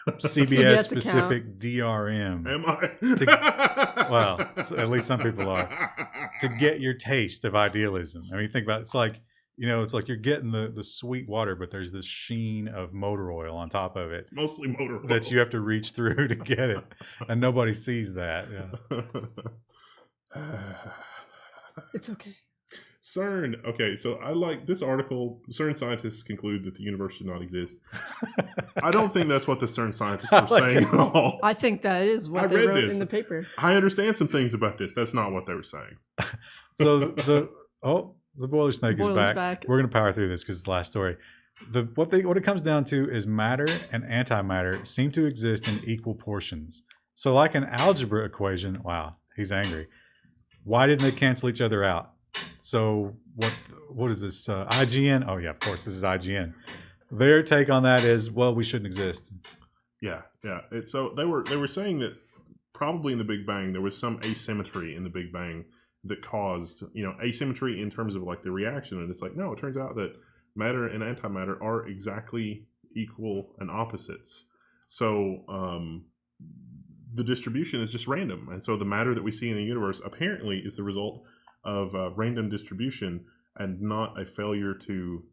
CBS specific DRM. Am I? Well, at least some people are. To get your taste of idealism. I mean, think about it. It's like You know, it's like you're getting the sweet water, but there's this sheen of motor oil on top of it. Mostly motor oil. That you have to reach through to get it. And nobody sees that. Yeah. It's okay. CERN. Okay, so I like this article. CERN scientists conclude that the universe should not exist. I don't think that's what the CERN scientists are saying at all. I think that is what they wrote in the paper. I understand some things about this. That's not what they were saying. So the boiler snake is back. We're going to power through this because it's the last story. What it comes down to is matter and antimatter seem to exist in equal portions. So like an algebra equation, wow, he's angry. Why didn't they cancel each other out? So what is this? IGN? Oh yeah, of course, this is IGN. Their take on that is, well, we shouldn't exist. Yeah. So they were saying that probably in the Big Bang there was some asymmetry in the Big Bang that caused, asymmetry in terms of like the reaction. And it's like, no, it turns out that matter and antimatter are exactly equal and opposites. So the distribution is just random. And so the matter that we see in the universe apparently is the result of random distribution and not a failure to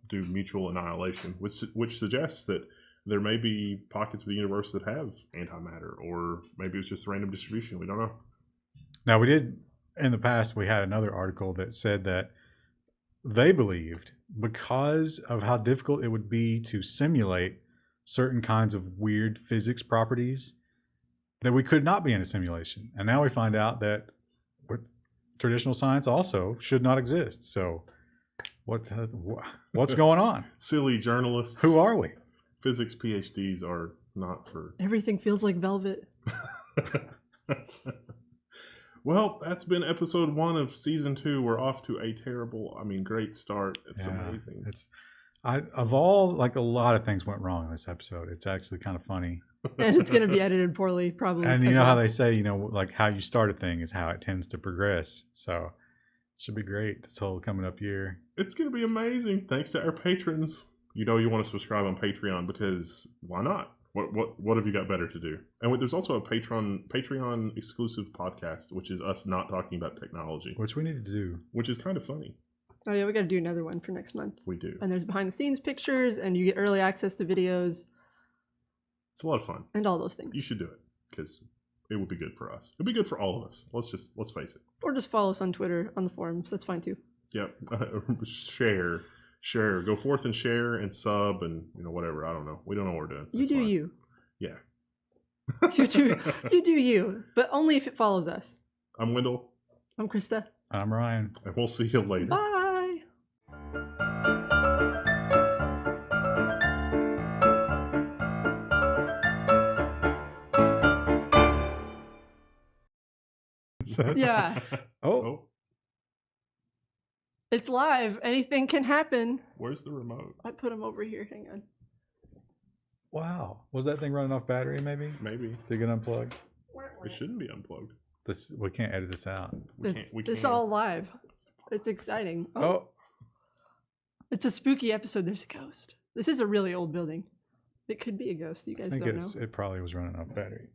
do mutual annihilation, which suggests that there may be pockets of the universe that have antimatter, or maybe it's just random distribution. We don't know. Now, in the past, we had another article that said that they believed because of how difficult it would be to simulate certain kinds of weird physics properties that we could not be in a simulation. And now we find out that traditional science also should not exist. So what's going on? Silly journalists. Who are we? Physics PhDs are not for... Everything feels like velvet. Well, that's been episode 1 of season 2. We're off to a great start. It's amazing. Of all, like, a lot of things went wrong in this episode. It's actually kind of funny. And it's going to be edited poorly, probably. And you know how they say, like how you start a thing is how it tends to progress. So it should be great this whole coming up year. It's going to be amazing. Thanks to our patrons. You want to subscribe on Patreon because why not? What have you got better to do? And there's also a Patreon exclusive podcast, which is us not talking about technology. Which we need to do. Which is kind of funny. Oh yeah, we got to do another one for next month. We do. And there's behind the scenes pictures, and you get early access to videos. It's a lot of fun. And all those things. You should do it because it would be good for us. It'd be good for all of us. Let's face it. Or just follow us on Twitter, on the forums. That's fine too. Yep. Share. Go forth and share and sub and whatever. I don't know. We don't know what we're doing. You do you. Yeah. You do you. But only if it follows us. I'm Wendell. I'm Krista. I'm Ryan. And we'll see you later. Bye. Yeah. Oh. It's live. Anything can happen. Where's the remote? I put them over here. Hang on. Wow. Was that thing running off battery maybe? Maybe. Did it get unplugged? It shouldn't be unplugged. We can't edit this out. It's all live. It's exciting. Oh. It's a spooky episode. There's a ghost. This is a really old building. It could be a ghost. You guys don't know. It probably was running off battery.